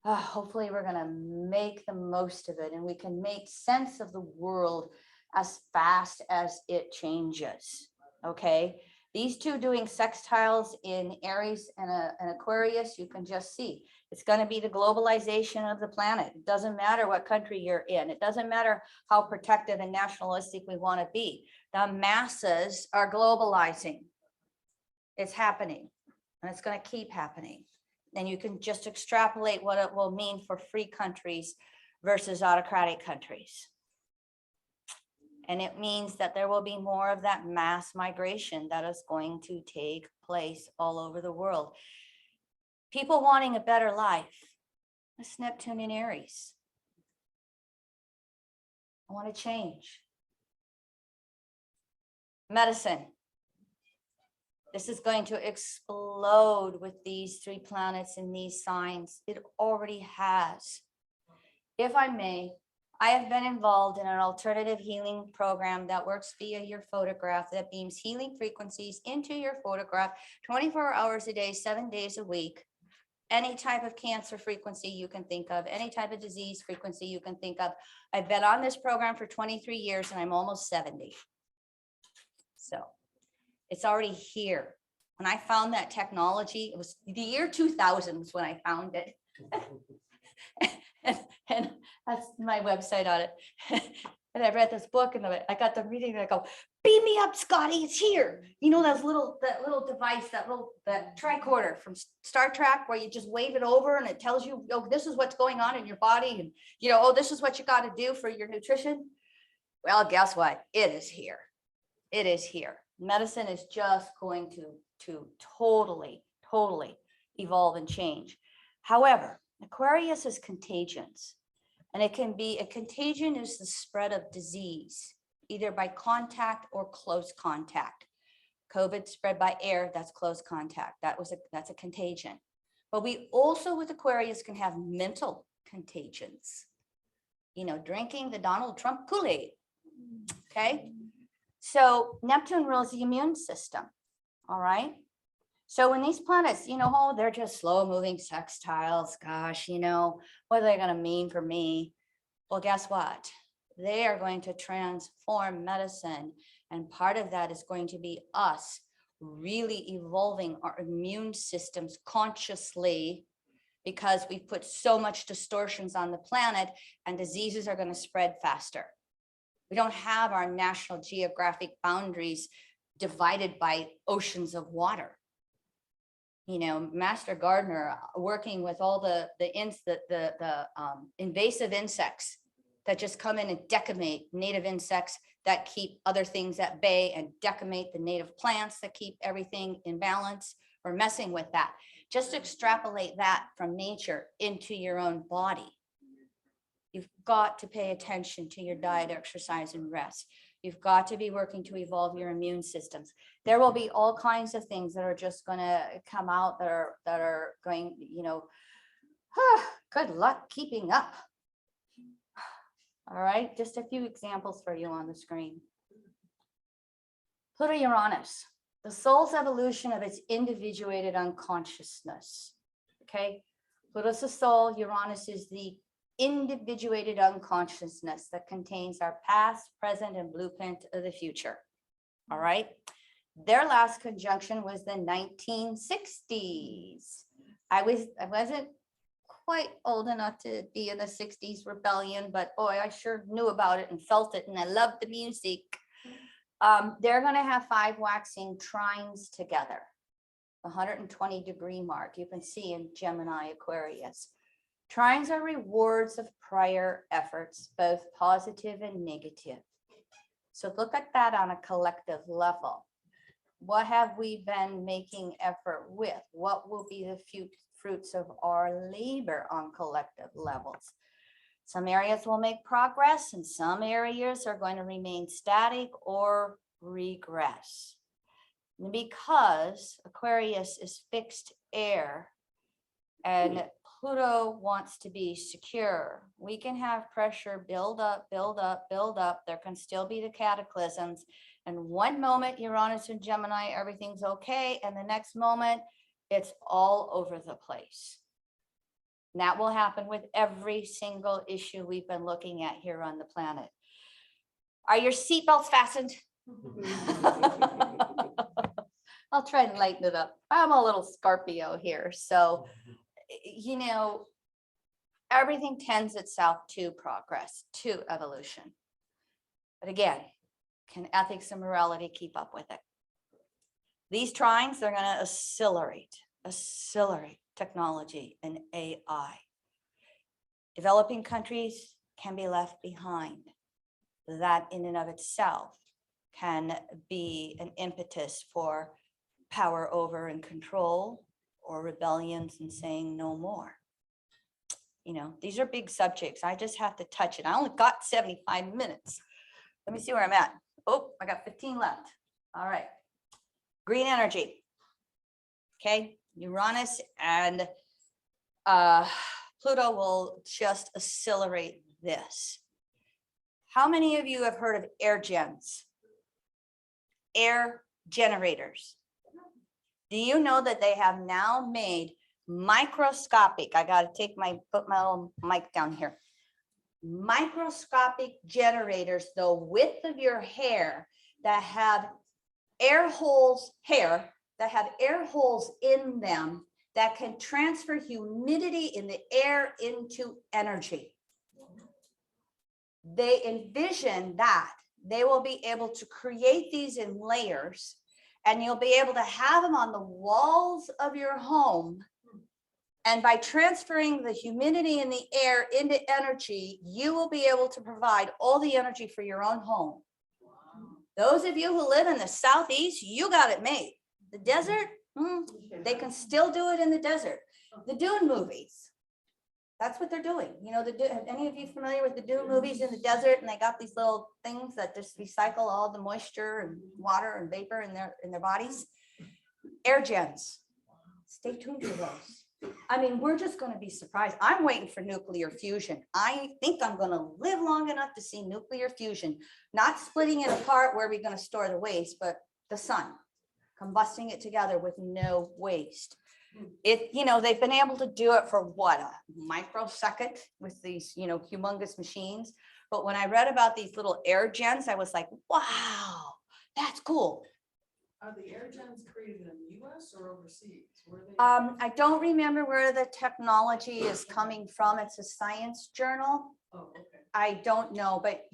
Hopefully we're going to make the most of it, and we can make sense of the world as fast as it changes. Okay, these two doing sextiles in Aries and Aquarius, you can just see it's going to be the globalization of the planet. It doesn't matter what country you're in. It doesn't matter how protective and nationalistic we want to be. The masses are globalizing. It's happening, and it's going to keep happening. And you can just extrapolate what it will mean for free countries versus autocratic countries. And it means that there will be more of that mass migration that is going to take place all over the world. People wanting a better life. That's Neptune in Aries. I want to change. Medicine. This is going to explode with these 3 planets in these signs. It already has. If I may, I have been involved in an alternative healing program that works via your photograph, that beams healing frequencies into your photograph 24 hours a day, 7 days a week. any type of cancer frequency you can think of, any type of disease frequency you can think of. I've been on this program for 23 years and I'm almost 70. So it's already here. When I found that technology, it was the year 2000 was when I found it. and that's my website on it. And I read this book and I got them reading and I go, beam me up, Scotty, it's here. You know, that little device, that tricorder from Star Trek where you just wave it over and it tells you, oh, this is what's going on in your body. And, you know, oh, this is what you got to do for your nutrition. Well, guess what? It is here. It is here. Medicine is just going to totally evolve and change. However, Aquarius is contagions. And it can be, a contagion is the spread of disease, either by contact or close contact. COVID spread by air, that's close contact. That's a contagion. But we also with Aquarius can have mental contagions. You know, drinking the Donald Trump Kool-Aid. Okay. So Neptune rules the immune system. All right. So when these planets, you know, oh, they're just slow moving sextiles. Gosh, you know, what are they going to mean for me? Well, guess what? They are going to transform medicine. And part of that is going to be us really evolving our immune systems consciously, because we put so much distortions on the planet and diseases are going to spread faster. We don't have our national geographic boundaries divided by oceans of water. You know, Master Gardener working with all the invasive insects that just come in and decimate native insects that keep other things at bay and decimate the native plants that keep everything in balance. We're messing with that. Just extrapolate that from nature into your own body. You've got to pay attention to your diet, exercise, and rest. You've got to be working to evolve your immune systems. There will be all kinds of things that are just going to come out that are going, you know, good luck keeping up. All right, just a few examples for you on the screen. Pluto Uranus, the soul's evolution of its individuated unconsciousness. Okay, Pluto's the soul, Uranus is the individuated unconsciousness that contains our past, present, and blueprint of the future. All right. Their last conjunction was the 1960s. I wasn't quite old enough to be in the 60s rebellion, but boy, I sure knew about it and felt it, and I loved the music. They're going to have 5 waxing trines together, 120-degree mark. You can see in Gemini, Aquarius. Trines are rewards of prior efforts, both positive and negative. So look at that on a collective level. What have we been making effort with? What will be the fruits of our labor on collective levels? Some areas will make progress and some areas are going to remain static or regress. Because Aquarius is fixed air and Pluto wants to be secure, we can have pressure build up, build up, build up. There can still be the cataclysms. And one moment, Uranus and Gemini, everything's okay. And the next moment, it's all over the place. And that will happen with every single issue we've been looking at here on the planet. Are your seatbelts fastened? I'll try and lighten it up. I'm a little Scorpio here. So, you know, everything tends itself to progress, to evolution. But again, can ethics and morality keep up with it? These trines, they're going to accelerate technology and AI. Developing countries can be left behind. That in and of itself can be an impetus for power over and control, or rebellions and saying no more. You know, these are big subjects. I just have to touch it. I only got 75 minutes. Let me see where I'm at. Oh, I got 15 left. All right. Green energy. Okay. Uranus and Pluto will just accelerate this. How many of you have heard of air gens? Air generators. Do you know that they have now made microscopic, I gotta put my little mic down here. Microscopic generators, the width of your hair, that have air holes in them that can transfer humidity in the air into energy. They envision that they will be able to create these in layers, and you'll be able to have them on the walls of your home. And by transferring the humidity in the air into energy, you will be able to provide all the energy for your own home. Those of you who live in the Southeast, you got it made. The desert, they can still do it in the desert. The Dune movies, that's what they're doing. You know, are any of you familiar with the Dune movies in the desert? And they got these little things that just recycle all the moisture and water and vapor in their bodies. Air gens. Stay tuned for those. I mean, we're just going to be surprised. I'm waiting for nuclear fusion. I think I'm going to live long enough to see nuclear fusion, not splitting it apart where we're going to store the waste, but the sun, combusting it together with no waste. They've been able to do it for what, a microsecond with these, humongous machines. But when I read about these little air gens, I was like, wow, that's cool. Are the air gens created in the US or overseas? Where are they? I don't remember where the technology is coming from. It's a science journal. Oh, okay. I don't know, but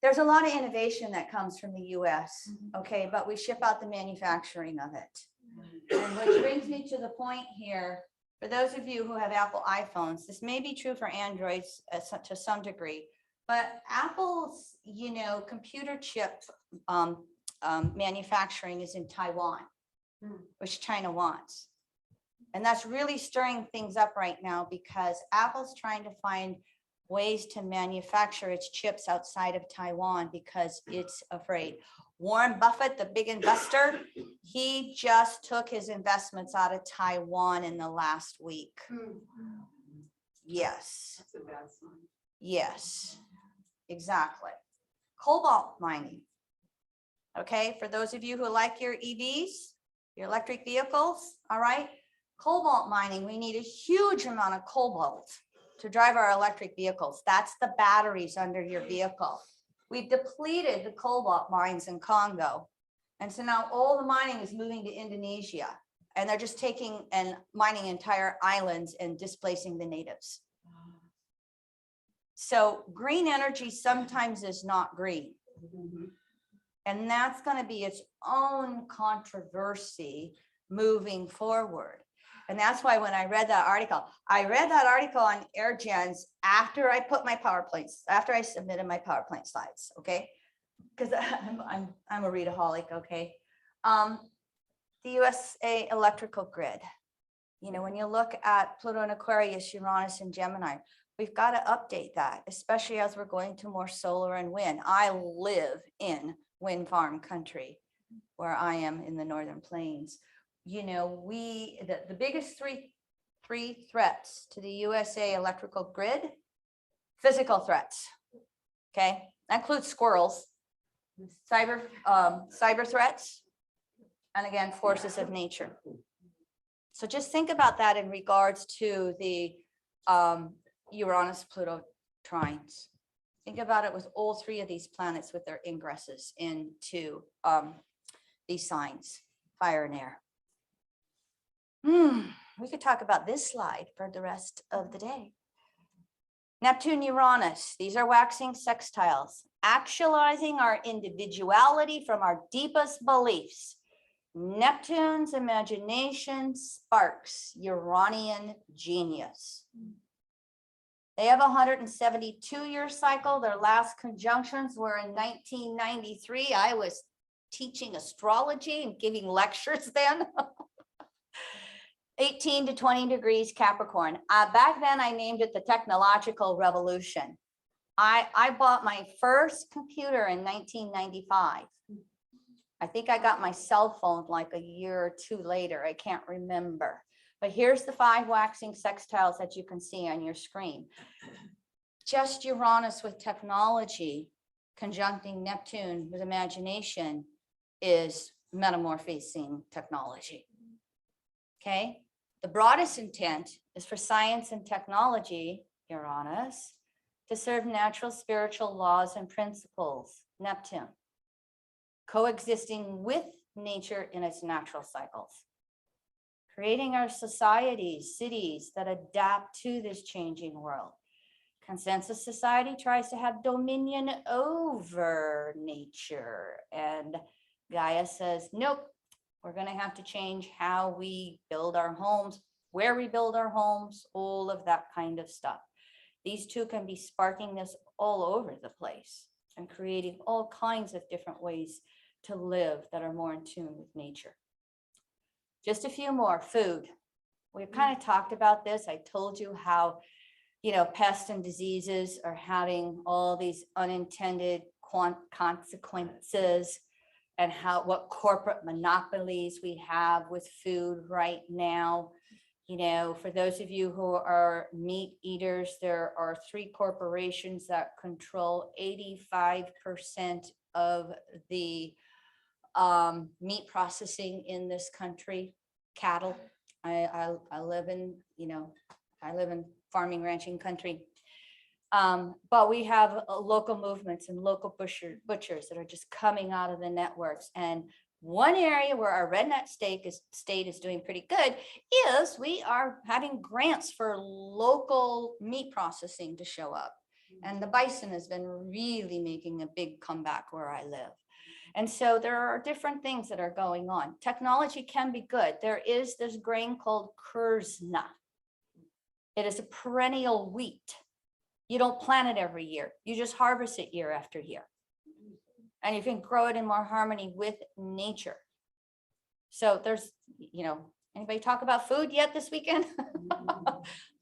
there's a lot of innovation that comes from the US. Okay, but we ship out the manufacturing of it. And which brings me to the point here, for those of you who have Apple iPhones, this may be true for Androids to some degree, but Apple's, computer chip manufacturing is in Taiwan, which China wants. And that's really stirring things up right now because Apple's trying to find ways to manufacture its chips outside of Taiwan because it's afraid. Warren Buffett, the big investor, he just took his investments out of Taiwan in the last week. Yes. That's a bad sign. Yes, exactly. Cobalt mining. Okay, for those of you who like your EVs, your electric vehicles, all right, cobalt mining, we need a huge amount of cobalt to drive our electric vehicles. That's the batteries under your vehicle. We've depleted the cobalt mines in Congo. And so now all the mining is moving to Indonesia, and they're just taking and mining entire islands and displacing the natives. So green energy sometimes is not green. And that's going to be its own controversy moving forward. And that's why when I read that article on air gens after I put my after I submitted my PowerPoint slides, okay? Because I'm a readaholic, okay? The USA electrical grid. When you look at Pluto and Aquarius, Uranus and Gemini, we've got to update that, especially as we're going to more solar and wind. I live in wind farm country where I am in the Northern Plains. The biggest three threats to the USA electrical grid, physical threats. Okay, that includes squirrels, cyber threats, and again, forces of nature. So just think about that in regards to the Uranus Pluto trines. Think about it with all three of these planets with their ingresses into these signs, fire and air. We could talk about this slide for the rest of the day. Neptune, Uranus, these are waxing sextiles, actualizing our individuality from our deepest beliefs. Neptune's imagination sparks Uranian genius. They have a 172-year cycle. Their last conjunctions were in 1993. I was teaching astrology and giving lectures then. 18 to 20 degrees Capricorn. Back then, I named it the technological revolution. I bought my first computer in 1995. I think I got my cell phone like a year or two later. I can't remember. But here's the 5 waxing sextiles that you can see on your screen. Just Uranus with technology conjuncting Neptune with imagination is metamorphosing technology. Okay, The broadest intent is for science and technology, Uranus, to serve natural spiritual laws and principles, Neptune, coexisting with nature in its natural cycles, creating our societies, cities that adapt to this changing world. Consensus society tries to have dominion over nature, and Gaia says, nope, we're going to have to change how we build our homes, where we build our homes, all of that kind of stuff. These two can be sparking this all over the place and creating all kinds of different ways to live that are more in tune with nature. Just a few more. Food. We've kind of talked about this. I told you how, pests and diseases are having all these unintended consequences, and what corporate monopolies we have with food right now. For those of you who are meat eaters, there are 3 corporations that control 85% of the meat processing in this country. Cattle. I live in farming, ranching country. But we have local movements and local butchers that are just coming out of the networks. And one area where our redneck state is doing pretty good is we are having grants for local meat processing to show up. And the bison has been really making a big comeback where I live. And so there are different things that are going on. Technology can be good. There is this grain called kurzna. It is a perennial wheat. You don't plant it every year. You just harvest it year after year. And you can grow it in more harmony with nature. So there's, anybody talk about food yet this weekend?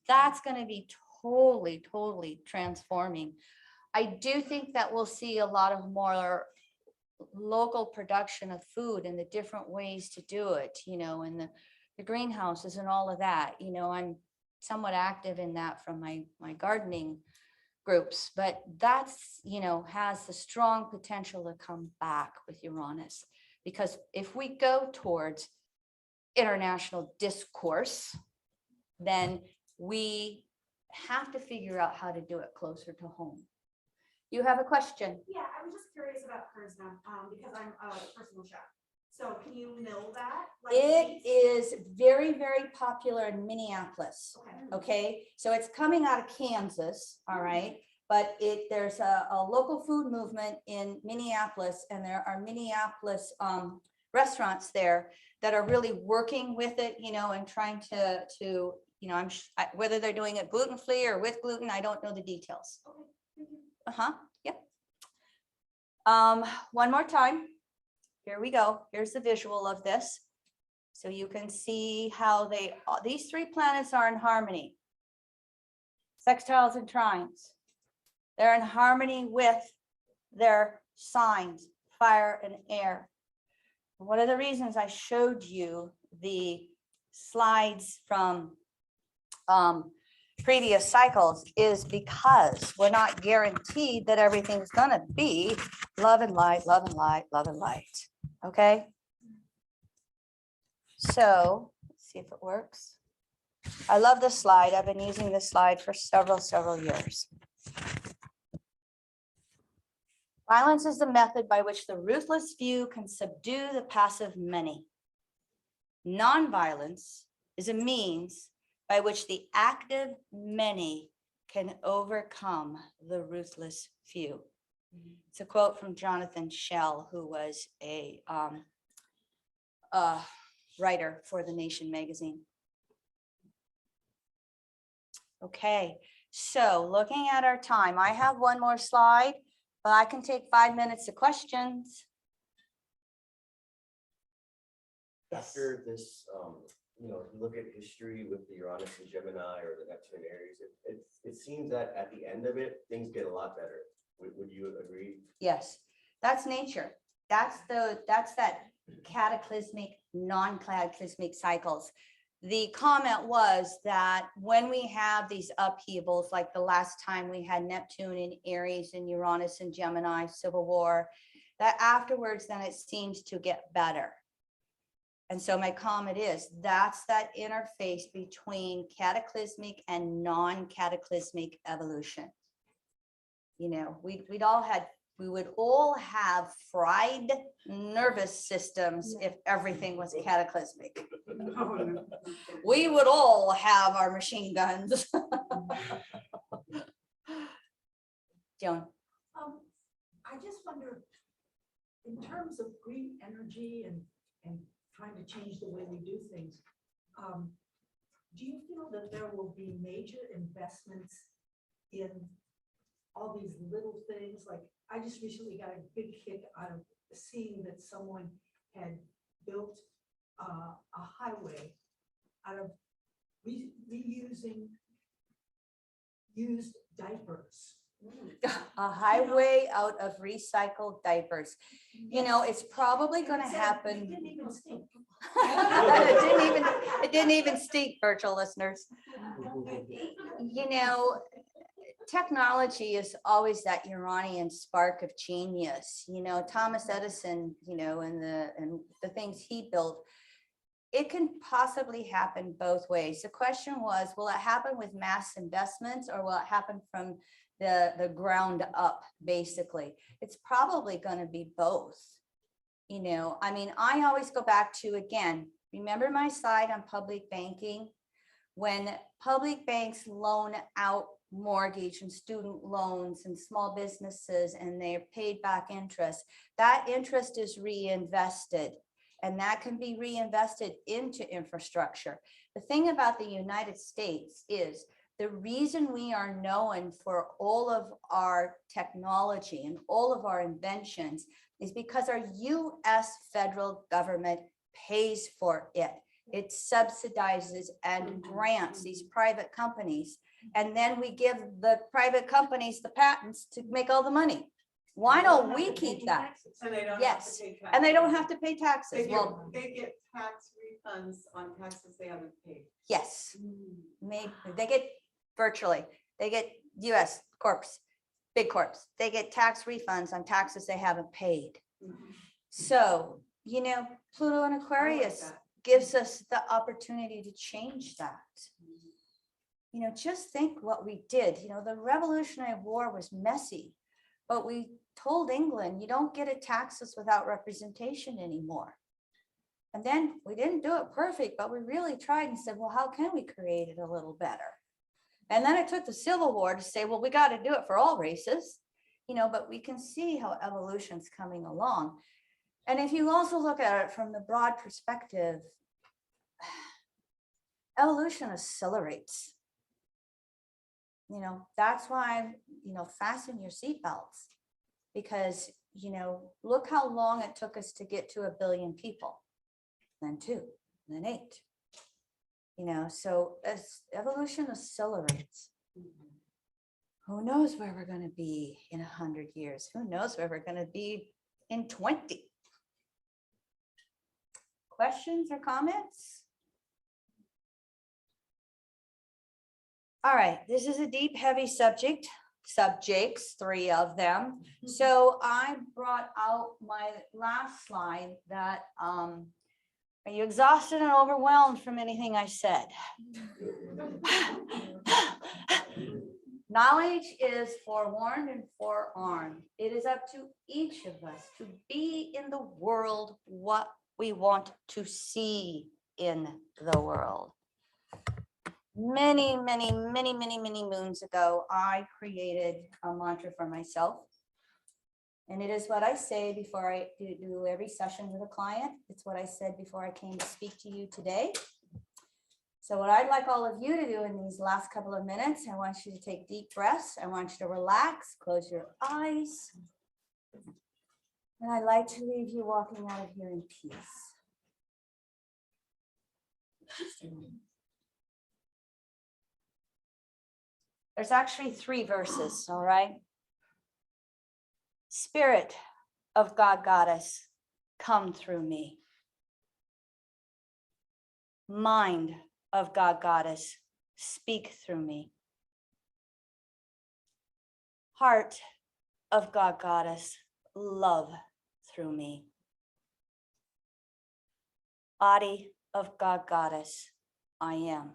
That's going to be totally transforming. I do think that we'll see a lot of more local production of food and the different ways to do it, and the greenhouses and all of that. I'm somewhat active in that from my gardening groups, but that's, has the strong potential to come back with Uranus, because if we go towards international discourse, then we have to figure out how to do it closer to home. You have a question? Yeah, I was just curious about Kurzna, because I'm a personal chef. So can you mill that? It is very, very popular in Minneapolis. Okay, so it's coming out of Kansas, all right, but there's a local food movement in Minneapolis, and there are Minneapolis restaurants there that are really working with it, and trying to whether they're doing it gluten-free or with gluten, I don't know the details. Yep. One more time. Here we go. Here's the visual of this. So you can see how these 3 planets are in harmony. Sextiles and trines. They're in harmony with their signs, fire and air. One of the reasons I showed you the slides from previous cycles is because we're not guaranteed that everything's gonna be love and light, love and light, love and light. Okay. So let's see if it works. I love this slide. I've been using this slide for several years. Violence is the method by which the ruthless few can subdue the passive many. Nonviolence is a means by which the active many can overcome the ruthless few. It's a quote from Jonathan Schell, who was a writer for The Nation magazine. Okay, so looking at our time, I have one more slide, but I can take 5 minutes of questions. After this, if you look at history with the Uranus and Gemini or the Neptune and Aries, it seems that at the end of it, things get a lot better. Would you agree? Yes, that's nature. That's that cataclysmic, non-cataclysmic cycles. The comment was that when we have these upheavals, like the last time we had Neptune and Aries and Uranus and Gemini, civil war, that afterwards then it seems to get better. And so my comment is, that's that interface between cataclysmic and non-cataclysmic evolution. You know, we would all have fried nervous systems if everything was cataclysmic. We would all have our machine guns. Joan, I just wonder, in terms of green energy and trying to change the way we do things, do you feel that there will be major investments in all these little things? Like, I just recently got a big kick out of seeing that someone had built a highway out of reusing used diapers. a highway out of recycled diapers. You know, it's probably going to It said happen. It didn't even stink. It didn't even stink, virtual listeners. You know, technology is always that Uranian spark of genius. You know, Thomas Edison, you know, and the things he built, it can possibly happen both ways. The question was, will it happen with mass investments, or will it happen from the ground up, basically? It's probably going to be both. You know, I mean, I always go back to, again, remember my slide on public banking? When public banks loan out mortgage and student loans and small businesses, and they're paid back interest, that interest is reinvested, and that can be reinvested into infrastructure. The thing about the United States is, the reason we are known for all of our technology and all of our inventions is because our US federal government pays for it. It subsidizes and grants these private companies. And then we give the private companies the patents to make all the money. Why don't we keep that? And they don't have Yes, to pay taxes. and they don't have to pay taxes. They get, Well, they get tax refunds on taxes they haven't paid. yes, maybe they get virtually, they get US corps, big corps. They get tax refunds on taxes they haven't paid. So, you know, Pluto and Aquarius that. gives us the opportunity to change that. You know, just think what we did. You know, the Revolutionary War was messy, but we told England, you don't get a taxes without representation anymore. And then we didn't do it perfect, but we really tried and said, well, how can we create it a little better? And then it took the Civil War to say, well, we got to do it for all races, you know, but we can see how evolution's coming along. And if you also look at it from the broad perspective, evolution accelerates. You know, that's why, you know, fasten your seatbelts, because, you know, look how long it took us to get to 1 billion people, then 2, then 8. You know, so as evolution accelerates, who knows where we're going to be in 100 years? Who knows where we're going to be in 20? Questions or comments? All right, this is a deep, heavy subjects, 3 of them. So I brought out my last slide that, are you exhausted and overwhelmed from anything I said? Knowledge is forewarned and forearmed. It is up to each of us to be in the world what we want to see in the world. Many moons ago, I created a mantra for myself. And it is what I say before I do every session with a client. It's what I said before I came to speak to you today. So what I'd like all of you to do in these last couple of minutes, I want you to take deep breaths. I want you to relax, close your eyes. And I'd like to leave you walking out of here in peace. There's actually 3 verses, all right? Spirit of God Goddess, come through me. Mind of God Goddess, speak through me. Heart of God Goddess, love through me. Body of God Goddess, I am.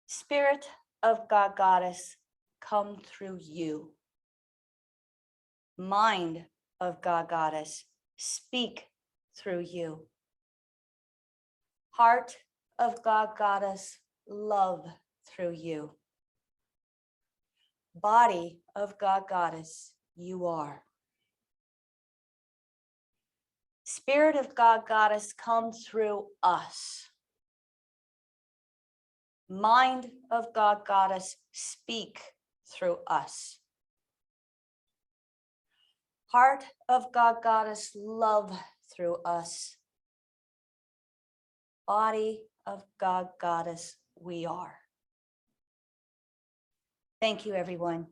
Spirit of God Goddess, come through you. Mind of God Goddess, speak through you. Heart of God Goddess, love through you. Body of God Goddess, you are. Spirit of God Goddess, come through us. Mind of God Goddess, speak through us. Heart of God Goddess, love through us. Body of God Goddess, we are. Thank you, everyone.